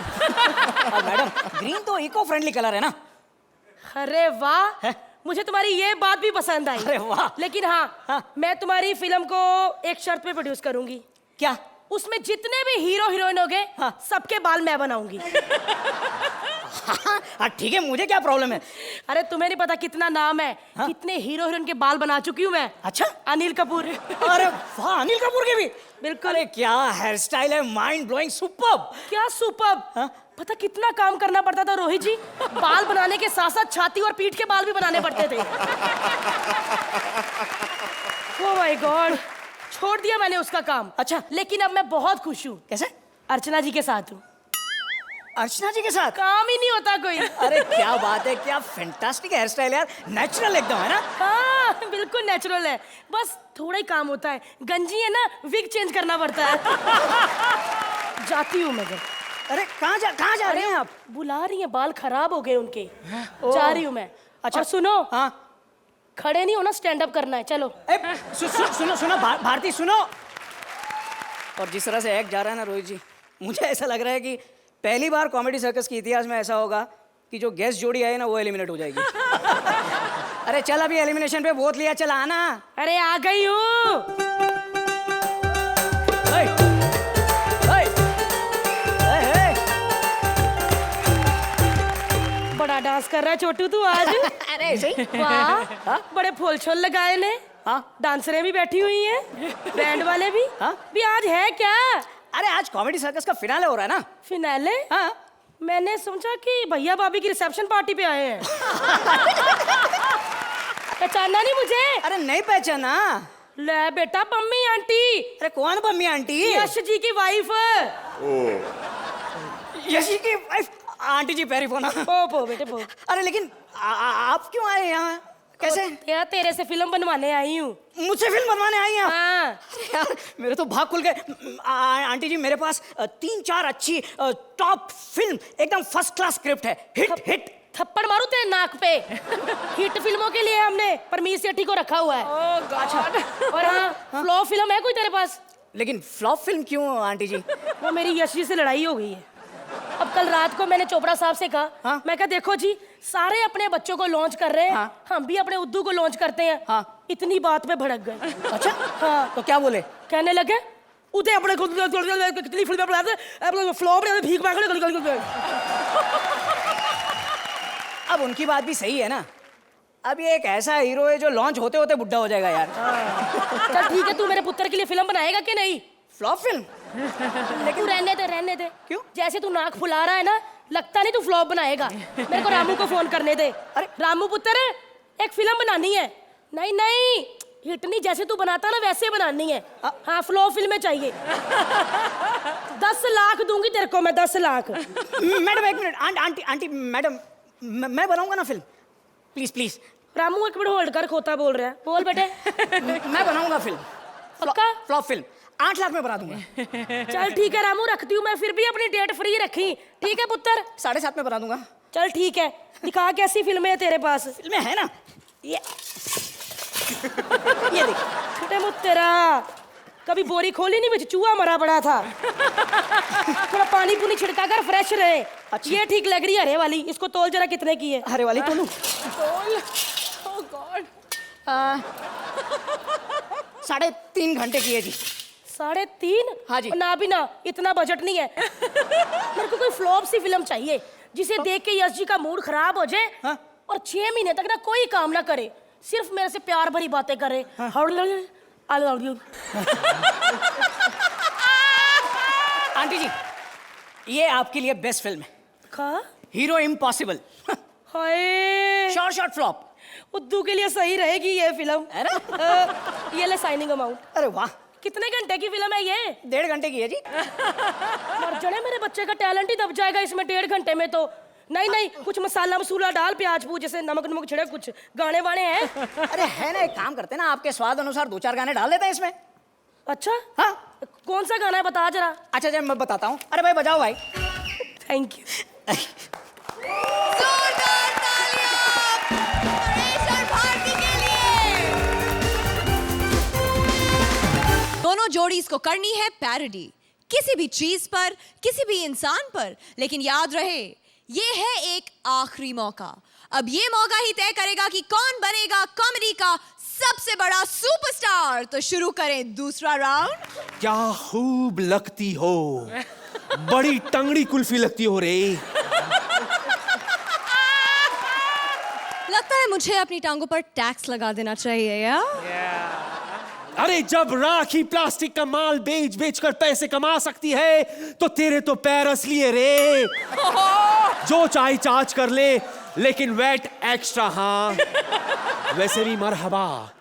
और मैडम, ग्रीन तो इको फ्रेंडली कलर है ना। अरे वाह, मुझे तुम्हारी ये बात भी पसंद आई। अरे वाह। लेकिन हाँ, मैं तुम्हारी फिल्म को एक शर्त पे प्रोड्यूस करूंगी। क्या? उसमें जितने भी हीरो हीरोइन होंगे, सबके बाल मैं बनाऊंगी। हाँ ठीक है, मुझे क्या प्रॉब्लम है? अरे तुम्हें नहीं पता कितना नाम है, कितने हीरो हीरोइन के बाल बना चुकी हूँ मैं। अच्छा? अनिल कपूर। अरे वाह, अनिल कपूर के भी? बिल्कुल। अरे क्या हेयर स्टाइल है, माइंड ब्लोइंग, सुपर्ब। क्या सुपर्ब? पता कितना काम करना पड़ता था रोहित जी, बाल बनाने के साथ साथ छाती और पीठ के बाल भी बनाने पड़ते थे। ओह माय गॉड, छोड़ दिया मैंने उसका काम। अच्छा, लेकिन अब मैं बहुत खुश हूँ। कैसे? अर्चना जी के साथ हूँ। अर्चना जी के साथ? काम ही नहीं होता कोई। अरे क्या बात है, क्या फैंटास्टिक हेयर स्टाइल यार, नेचुरल एकदम, है ना? हाँ बिल्कुल नेचुरल है, बस थोड़ा ही काम होता है। गंजी है ना, विग चेंज करना पड़ता है। जाती हूँ मैं। अरे कहाँ जा रहे हैं आप? बुला रही हैं, बाल खराब हो गए उनके। जा रही हूँ मैं। अच्छा। और सुनो, हाँ? खड़े नहीं होना, स्टैंड अप करना है। चलो। सुनो भारती सुनो। और जिस तरह से एक्ट जा रहा है ना रोहित जी, मुझे ऐसा लग रहा है कि पहली बार कॉमेडी सर्कस के इतिहास में ऐसा होगा कि जो गेस्ट जोड़ी आई ना वो एलिमिनेट हो जाएगी। अरे चल, अभी एलिमिनेशन पे वोट लिया, चल आना। अरे आ गई हूँ। बड़ा डांस कर रहा है छोटू तू आज। अरे ऐसे ही। वाह, बड़े फूल छोल लगाए ने। डांसरें भी बैठी हुई हैं, बैंड वाले भी। भी आज है क्या? अरे आज कॉमेडी सर्कस का फिनाले हो रहा है ना। फिनाले? हाँ। मैंने सोचा कि भैया भाभी की रिसेप्शन पार्टी पे आए हैं। पहचाना नहीं मुझे? अरे नहीं पहचाना। ले बेटा, पम्मी आंटी। अरे कौन पम्मी आंटी? यश जी की वाइफ। यश जी की वाइफ? आंटी जी पैरी पोना। पो बेटे पो। अरे लेकिन आप क्यों आए यहाँ? कैसे? यार तेरे से फिल्म बनवाने आई हूँ। मुझसे फिल्म बनवाने आई हैं? हाँ। अरे यार मेरे तो भाग खुल गए। आंटी जी, मेरे पास 3-4 अच्छी टॉप फिल्म, एकदम फर्स्ट क्लास स्क्रिप्ट है। हिट। थप्पड़ मारूं तेरे नाक पे। हिट फिल्मों के लिए हमने परमीश सेठी को रखा हुआ है। अच्छा, और हाँ, फ्लॉप फिल्म है कोई तेरे पास? लेकिन फ्लॉप फिल्म क्यों आंटी जी? वो मेरी यश जी से लड़ाई हो गई है। अब कल रात को मैंने चोपड़ा साहब से कहा, हाँ? मैं कहा देखो जी, सारे अपने बच्चों को लॉन्च कर रहे हैं, हाँ? हम भी अपने उद्दू को लॉन्च करते हैं। हाँ? इतनी बात पे भड़क गए। अच्छा, हाँ, तो क्या बोले? कहने लगे उदय अपने को कितनी फिल्में बनाते हैं, फ्लॉप भीख मांगने। अब उनकी बात भी सही है ना। अब ये एक ऐसा हीरो है जो लॉन्च होते होते बुढ़ा हो जाएगा यार। चल ठीक है, तू मेरे पुत्र के लिए फिल्म बनाएगा कि नहीं? Flop film? लेकिन रहने दे, रहने दे। क्यों? जैसे तू नाक फुला रहा है ना, लगता नहीं तू फ्लॉप बनाएगा। मेरे को रामू को फोन करने दे। अरे रामू पुत्र, एक फिल्म बनानी है। नहीं नहीं, हिट नहीं, जैसे तू बनाता ना वैसे बनानी है। हाँ, फ्लॉप फिल्में चाहिए। 10 लाख दूंगी तेरे को मैं, 10 लाख। मैडम एक मिनट, आंटी आंटी मैडम, मैं बनाऊंगा ना फिल्म, प्लीज प्लीज। रामू एक मिनट होल्ड कर, खोता बोल रहा है, बोल बेटे। मैं बनाऊंगा फिल्म, पक्का? फ्लॉप फिल्म 8 लाख में बना दूंगा। चल ठीक है रामू, रखती हूँ मैं, फिर भी अपनी डेट फ्री रखी। ठीक है पुत्र? 7.5 में बना दूंगा। चल ठीक है, दिखा कैसी फिल्में है तेरे पास। फिल्में है ना, ये देख। छोटे मुँह तेरा, कभी बोरी खोली नहीं, बिच चूहा मरा पड़ा था। थोड़ा पानी पूनी छिड़का कर फ्रेश रहे। अच्छा। ये ठीक लग रही है हरे वाली, इसको तोल जरा कितने की है? हरे वाली तोलूं? तोल। Oh God। 3.5 घंटे की है जी। 3.5? हाँ जी। ना भी ना, इतना बजट नहीं है। मेरे को कोई फ्लॉप सी फिल्म चाहिए जिसे देख के यश जी का मूड खराब हो जाए। हाँ? और 6 महीने तक ना कोई काम ना करे, सिर्फ मेरे से प्यार भरी बातें करे। हाँ? आंटी जी, ये आपके लिए बेस्ट फिल्म है। का? Hero impossible. Hi, short flop. उद्दू के लिए सही रहेगी ये फिल्म, है ना? ये ले साइनिंग अमाउंट। अरे वाह, कितने घंटे की फिल्म है ये? 1.5 घंटे की है जी। मर जाने, मेरे बच्चे का टैलेंट ही दब जाएगा इसमें 1.5 घंटे में तो। नहीं नहीं, कुछ मसाला मसूला डाल, प्याज पूज जैसे नमक नमक छिड़े, कुछ गाने वाने हैं। अरे है ना, एक काम करते हैं ना, आपके स्वाद अनुसार 2-4 गाने डाल देते हैं इसमें। अच्छा, हाँ? कौन सा गाना है बता जरा। अच्छा जब मैं बताता हूँ। अरे भाई बजाओ भाई। Thank you. जोरदार तालियां परेश और भारती के लिए। दोनों जोड़ीज को करनी है पैरोडी, किसी भी चीज पर, किसी भी इंसान पर। लेकिन याद रहे, ये है एक आखिरी मौका। अब ये मौका ही तय करेगा कि कौन बनेगा कॉमेडी का सबसे बड़ा सुपरस्टार। तो शुरू करें दूसरा राउंड। क्या खूब लगती हो, बड़ी टंगड़ी कुल्फी लगती हो रे। लगता है मुझे अपनी टांगों पर टैक्स लगा देना चाहिए यार। अरे जब राखी प्लास्टिक का माल बेच बेच कर पैसे कमा सकती है, तो तेरे तो पैर असली है रे। जो चाहे चार्ज कर ले, लेकिन वेट एक्स्ट्रा। हाँ, वैसे भी मरहबा,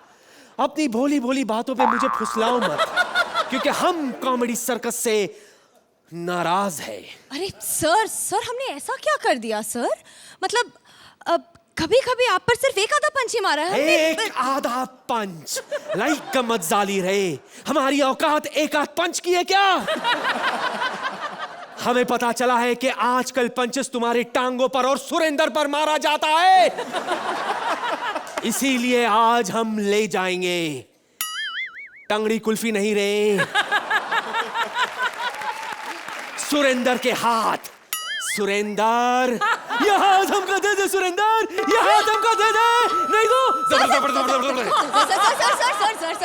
अपनी भोली भोली बातों पे मुझे फुसलाओ मत, क्योंकि हम कॉमेडी सर्कस से नाराज है। अरे सर, हमने ऐसा क्या कर दिया सर? मतलब कभी कभी आप पर सिर्फ एक आधा पंच ही मारा है हमने। एक आधा पंच लाइक का मत जाली रहे। हमारी औकात एक आध पंच की है क्या? हमें पता चला है कि आजकल पंचेस तुम्हारी टांगों पर और सुरेंद्र पर मारा जाता है। इसीलिए आज हम ले जाएंगे टंगड़ी कुल्फी नहीं रे, सुरेंद्र के हाथ। सुरेंद्र, यह हाथ हमको दे दे। सुरेंद्र, यह हाथ हमको दे दे, नहीं तो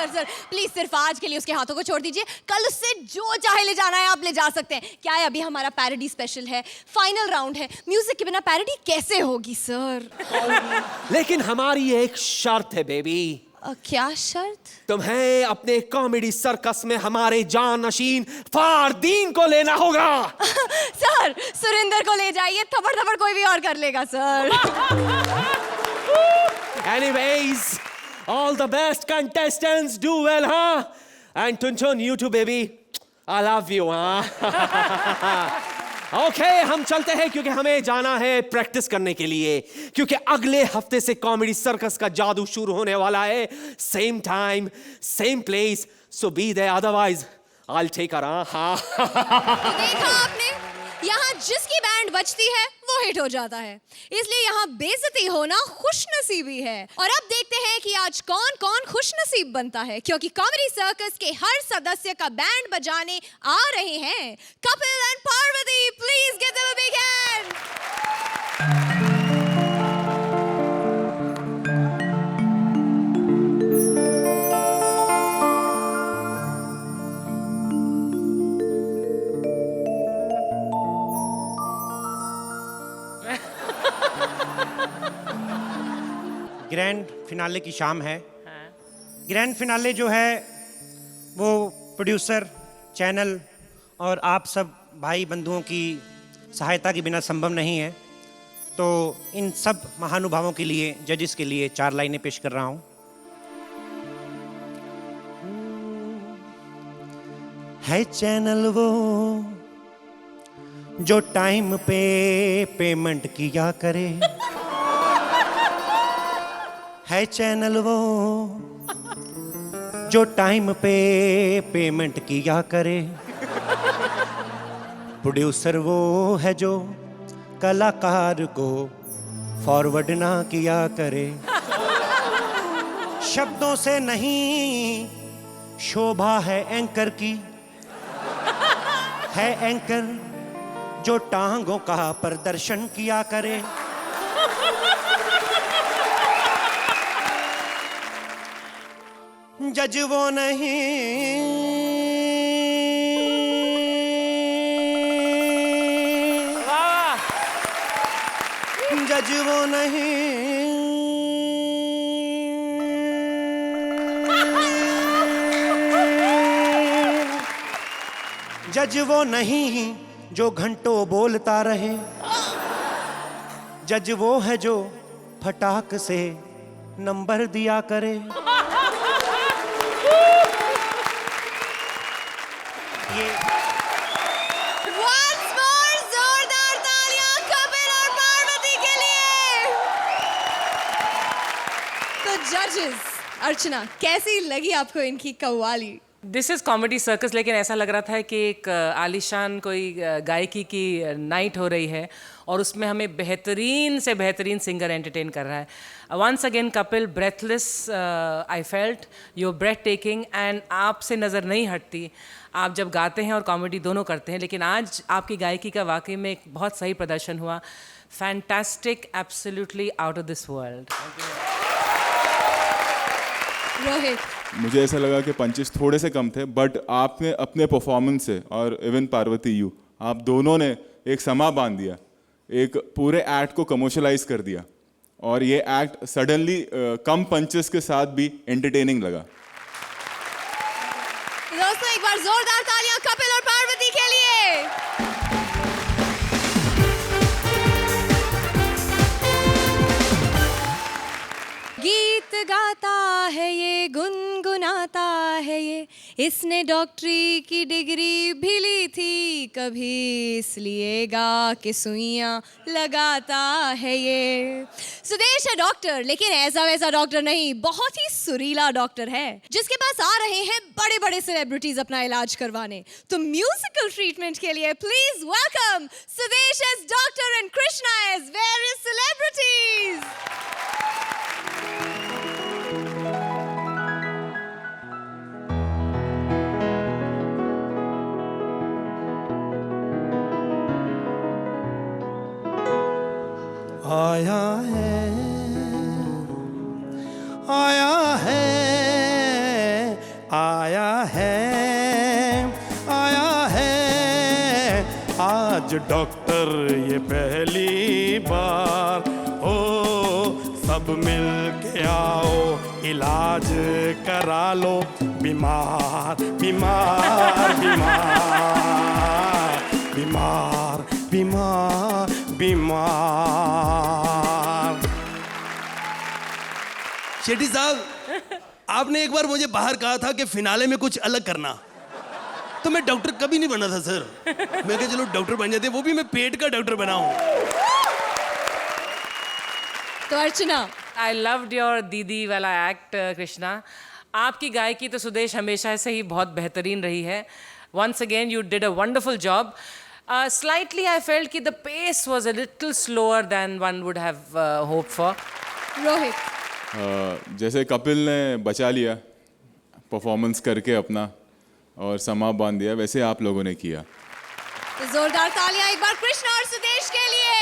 सर प्लीज सिर्फ आज के लिए उसके हाथों को छोड़ दीजिए। कल उससे जो चाहे ले जाना है आप ले जा सकते हैं। क्या है, अभी हमारा पैरोडी स्पेशल है, फाइनल राउंड है। म्यूजिक के बिना पैरोडी कैसे होगी सर? लेकिन हमारी एक शर्त है बेबी। क्या शर्त? तुम्हें अपने कॉमेडी सर्कस में हमारे जानशीन फारदीन को लेना होगा। सर सुरेंद्र को ले जाइए, थप्पड़ थप्पड़ कोई भी और कर लेगा sir. Anyways, all the best contestants, do well, huh? And Tuntun, you too, baby. I love you, huh? Okay, हम चलते हैं क्योंकि हमें जाना है प्रैक्टिस करने के लिए, क्योंकि अगले हफ्ते से कॉमेडी सर्कस का जादू शुरू होने वाला है। Same time, same place, so be there, otherwise I'll take her, हाँ। देखा आपने, यहाँ जिसकी बैंड बजती है वो हिट हो जाता है, इसलिए यहाँ बेइज्जती होना खुशनसीबी है। और अब देखते हैं कि आज कौन कौन खुशनसीब बनता है, क्योंकि कॉमेडी सर्कस के हर सदस्य का बैंड बजाने आ रहे हैं। Kapil and Parvati, please give them a big hand. Grand finale की शाम है। ग्रैंड फिनाले जो है वो प्रोड्यूसर, चैनल और आप सब भाई बंधुओं की सहायता के बिना संभव नहीं है। तो इन सब महानुभावों के लिए, जजेस के लिए 4 लाइनें पेश कर रहा हूं। है चैनल वो जो टाइम पे पेमेंट किया करे, है चैनल वो जो टाइम पे पेमेंट किया करे, प्रोड्यूसर वो है जो कलाकार को फॉरवर्ड ना किया करे, शब्दों से नहीं शोभा है एंकर की, है एंकर जो टांगों का प्रदर्शन किया करे, जज वो नहीं जज वो नहीं जज वो नहीं जो घंटों बोलता रहे, जज वो है जो फटाक से नंबर दिया करे। Once more, जोरदार तालियां कपिल और पार्वती के लिए। तो जजेस, अर्चना, कैसी लगी आपको इनकी qawwali? This is comedy circus, लेकिन ऐसा लग रहा था कि एक आलिशान कोई गायकी की नाइट हो रही है और उसमें हमें बेहतरीन से बेहतरीन सिंगर एंटरटेन कर रहा है। Once again Kapil, breathless I felt, you breathtaking, and आपसे नज़र नहीं हटती आप जब गाते हैं और कॉमेडी दोनों करते हैं। लेकिन आज आपकी गायकी का वाकई में एक बहुत सही प्रदर्शन हुआ। Fantastic, absolutely out of this world. Rohit, मुझे ऐसा लगा कि पंचेस थोड़े से कम थे, बट आपने अपने परफॉर्मेंस से, और इवन पार्वती यू, आप दोनों ने एक समा बांध दिया, एक पूरे एक्ट को कमर्शलाइज कर दिया, और ये एक्ट सडनली कम पंचेस के साथ भी एंटरटेनिंग लगा। दोस्तों एक बार जोरदार तालियां कपिल और पार्वती के लिए। गीत गाता है ये, गुनगुनाता है ये, इसने डॉक्टरी की डिग्री भी ली थी कभी, इसलिए गा के सुइयां लगाता है ये। सुदेश है डॉक्टर, लेकिन ऐसा वैसा डॉक्टर नहीं, बहुत ही सुरीला डॉक्टर है जिसके पास आ रहे हैं बड़े बड़े सेलिब्रिटीज अपना इलाज करवाने। तो म्यूजिकल ट्रीटमेंट के लिए please welcome Sudesh as doctor and Krishna as various celebrities. आया है, आया है, आया है, आया है आज डॉक्टर ये पहली बार। ओ सब मिल के आओ, इलाज करा लो, बीमार बीमार बीमार बीमार बीमार बीमार। शेट्टी साहब, आपने एक बार मुझे बाहर कहा था कि फिनाले में कुछ अलग करना, तो मैं डॉक्टर कभी नहीं बना था सर। मैं कहा चलो डॉक्टर बन जाते, वो भी मैं पेट का डॉक्टर बना हूं। तो अर्चना, आई लव्ड योर दीदी वाला एक्ट कृष्णा। आपकी गायकी तो सुदेश हमेशा से ही बहुत बेहतरीन रही है। Once again you did a wonderful job. Slightly, I felt that the pace was a little slower than one would have hoped for. Rohit, जैसे कपिल ने बचा लिया परफॉर्मेंस करके अपना और समा बांध दिया, वैसे आप लोगों ने किया। तो जोरदार तालियां एक बार कृष्णा और सुदेश के लिए।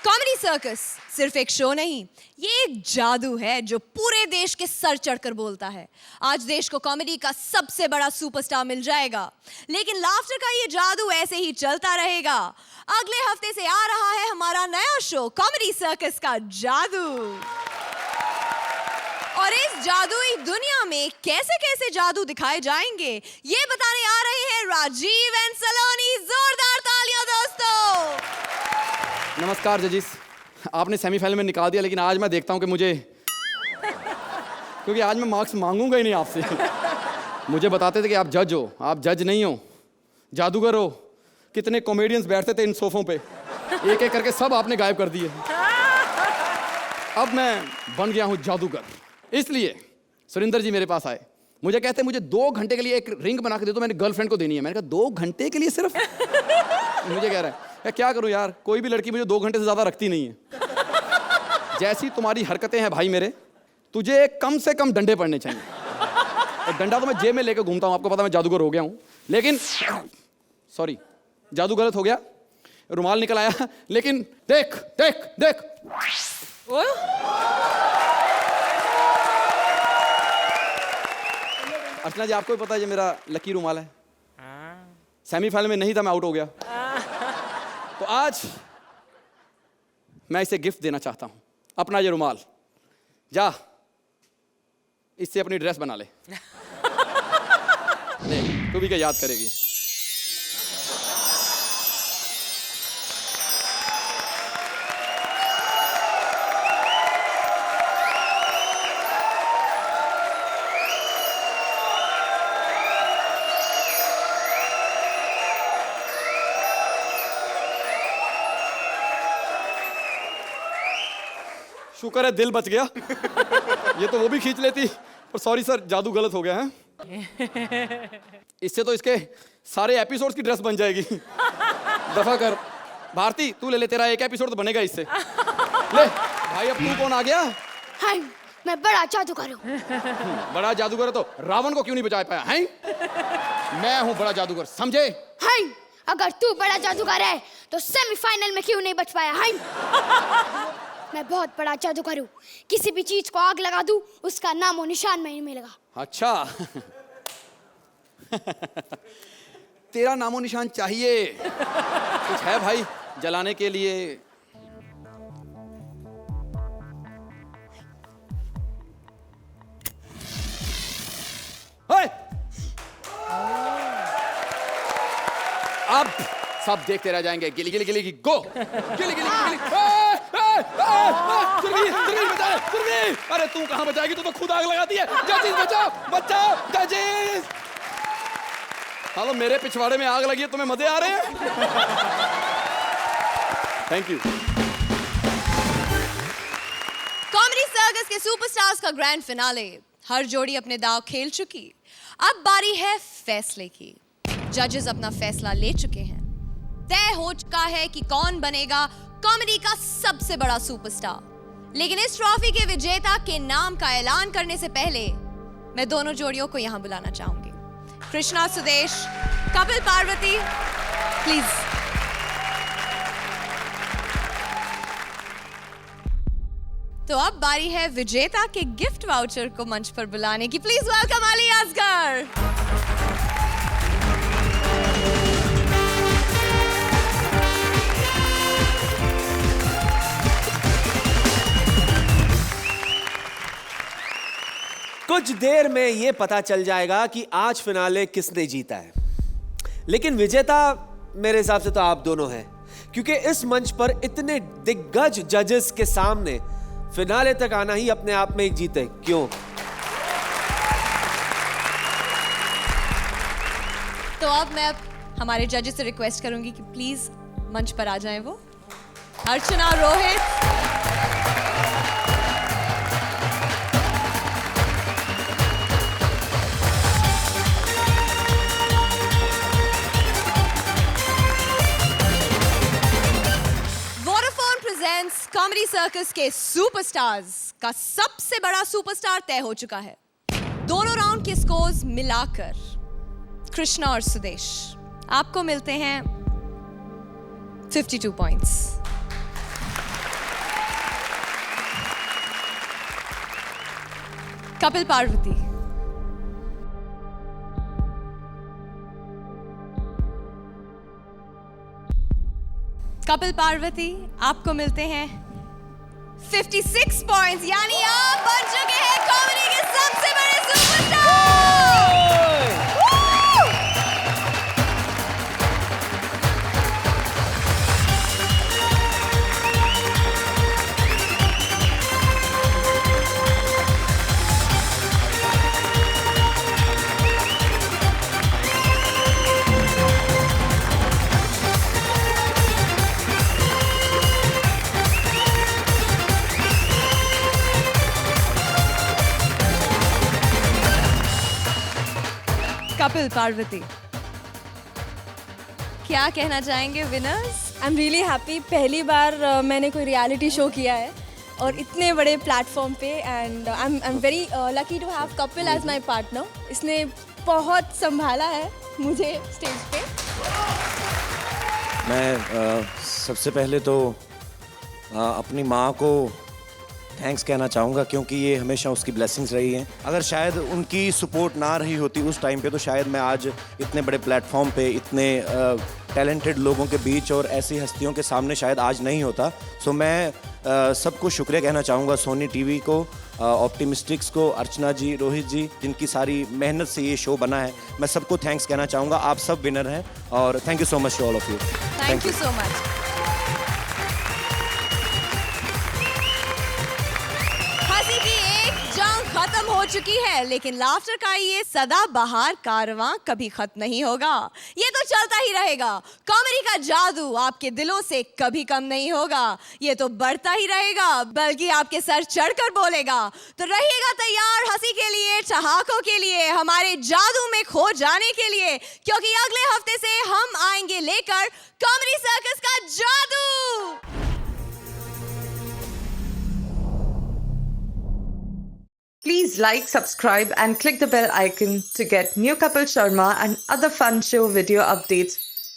कॉमेडी सर्कस सिर्फ एक शो नहीं, ये एक जादू है जो पूरे देश के सर चढ़कर बोलता है। आज देश को कॉमेडी का सबसे बड़ा सुपरस्टार मिल जाएगा, लेकिन लाफ्टर का ये जादू ऐसे ही चलता रहेगा। अगले हफ्ते से आ रहा है हमारा नया शो कॉमेडी सर्कस का जादू, और इस जादुई दुनिया में कैसे कैसे जादू दिखाए जाएंगे ये बताने आ रहे हैं राजीव एंड सलोनी। जोरदार तालियां दोस्तों। नमस्कार जजिस, आपने सेमीफाइनल में निकाल दिया, लेकिन आज मैं देखता हूं कि मुझे, क्योंकि आज मैं मार्क्स मांगूंगा ही नहीं आपसे। मुझे बताते थे कि आप जज हो, आप जज नहीं हो, जादूगर हो। कितने कॉमेडियंस बैठते थे इन सोफों पे, एक एक करके सब आपने गायब कर दिए। अब मैं बन गया हूं जादूगर। इसलिए सुरेंद्र जी मेरे पास आए, मुझे कहते मुझे 2 घंटे के लिए एक रिंग बना के दे दो, मैंने गर्लफ्रेंड को देनी है। मैंने कहा 2 घंटे के लिए सिर्फ? मुझे कह रहा है क्या करूं यार, कोई भी लड़की मुझे 2 घंटे से ज़्यादा रखती नहीं है। जैसी तुम्हारी हरकतें हैं भाई मेरे, तुझे कम से कम डंडे पड़ने चाहिए। और डंडा तो मैं जेब में लेकर घूमता हूं, आपको पता मैं जादूगर हो गया हूं। लेकिन सॉरी, जादू गलत हो गया, रुमाल निकल आया। लेकिन देख देख देख, अर्चना जी आपको भी पता है ये मेरा लकी रुमाल है। सेमीफाइनल में नहीं था, मैं आउट हो गया। तो आज मैं इसे गिफ्ट देना चाहता हूं, अपना ये रुमाल। जा इससे अपनी ड्रेस बना ले, देख तू भी क्या याद करेगी। शुक्र है दिल बच गया, ये तो वो भी खींच लेती। पर सॉरी सर, जादू गलत हो गया है। इससे तो इसके सारे एपिसोड्स की ड्रेस बन जाएगी। दफा कर भारती, तू ले ले, तेरा एक एपिसोड तो बनेगा इससे। ले भाई, अब तू कौन आ गया? हाय, मैं बड़ा जादूगर हूँ। बड़ा जादूगर है तो रावण को क्यों नहीं बचा पाया है? मैं हूँ बड़ा जादूगर, समझे? हाय, अगर तू बड़ा जादूगर है तो सेमीफाइनल में क्यों नहीं बच पाया? हाय, मैं बहुत बड़ा जादूगर हूँ, किसी भी चीज को आग लगा दूं उसका नामो निशान में नहीं मिलेगा। अच्छा तेरा नामो निशान चाहिए, कुछ है भाई जलाने के लिए? अब सब देखते रह जाएंगे। गिली गिली गिली गो, गिली गिली गिली। सुरभि बचा ले, सुरभि। अरे तू कहाँ बचाएगी, तू तो खुद आग लगाती है। जजिस बचाओ, बचाओ जजिस। हाँ, तो मेरे पिछवाड़े में आग लगी है, तुम्हें मजे आ रहे हैं? Thank you. कॉमेडी सर्कस के सुपरस्टार्स का ग्रैंड फिनाले, हर जोड़ी अपने दांव खेल चुकी। अब बारी है फैसले की। जजेस अपना फैसला ले चुके हैं, तय हो चुका है कि कौन बनेगा कॉमेडी का सबसे बड़ा सुपरस्टार। लेकिन इस ट्रॉफी के विजेता के नाम का ऐलान करने से पहले मैं दोनों जोड़ियों को यहां बुलाना चाहूंगी। कृष्णा सुदेश, कपिल पार्वती, प्लीज। तो अब बारी है विजेता के गिफ्ट वाउचर को मंच पर बुलाने की। Please welcome Ali Asgar. कुछ देर में यह पता चल जाएगा कि आज फिनाले किसने जीता है, लेकिन विजेता मेरे हिसाब से तो आप दोनों हैं, क्योंकि इस मंच पर इतने दिग्गज जजेस के सामने फिनाले तक आना ही अपने आप में एक जीत है। क्यों? तो अब मैं हमारे जजेस से रिक्वेस्ट करूंगी कि प्लीज मंच पर आ जाएं वो। अर्चना, रोहित। कॉमेडी सर्कस के सुपरस्टार्स का सबसे बड़ा सुपरस्टार तय हो चुका है। दोनों राउंड के स्कोर्स मिलाकर कृष्णा और सुदेश आपको मिलते हैं 52 पॉइंट्स। कपिल पार्वती, कपिल पार्वती आपको मिलते हैं 56 पॉइंट्स, यानी आप बन चुके हैं कॉमेडी के सबसे बड़े सुपरस्टार। कपिल पार्वती, क्या कहना चाहेंगे winners? I am really happy. पहली बार मैंने कोई रियलिटी शो किया है और इतने बड़े प्लेटफॉर्म पे, and I am very lucky to have Kapil as my partner. इसने बहुत संभाला है मुझे स्टेज पे। मैं सबसे पहले तो अपनी माँ को थैंक्स कहना चाहूँगा, क्योंकि ये हमेशा उसकी ब्लेसिंग्स रही हैं। अगर शायद उनकी सपोर्ट ना रही होती उस टाइम पे, तो शायद मैं आज इतने बड़े प्लेटफॉर्म पे, इतने टैलेंटेड लोगों के बीच और ऐसी हस्तियों के सामने शायद आज नहीं होता। सो मैं सबको शुक्रिया कहना चाहूँगा, सोनी टीवी को, ऑप्टिमिस्टिक्स को, अर्चना जी, रोहित जी, जिनकी सारी मेहनत से ये शो बना है। मैं सबको थैंक्स कहना चाहूँगा। आप सब विनर हैं और thank you so much to all of you. Thank you so much. हंसी की एक जंग खत्म हो चुकी है, लेकिन लाफ्टर का ये सदाबहार कारवां कभी खत्म नहीं होगा। ये तो चलता ही रहेगा। कॉमेडी का जादू आपके दिलों से कभी कम नहीं होगा। ये तो बढ़ता ही रहेगा, बल्कि आपके सर चढ़कर बोलेगा। तो रहिएगा तैयार हंसी के लिए, ठहाकों के लिए, हमारे जादू में खो जाने के लिए, क्योंकि अगले हफ्ते से हम आएंगे लेकर कॉमेडी सर्कस का जादू। Please like, subscribe and click the bell icon to get new Kapil Sharma and other fun show video updates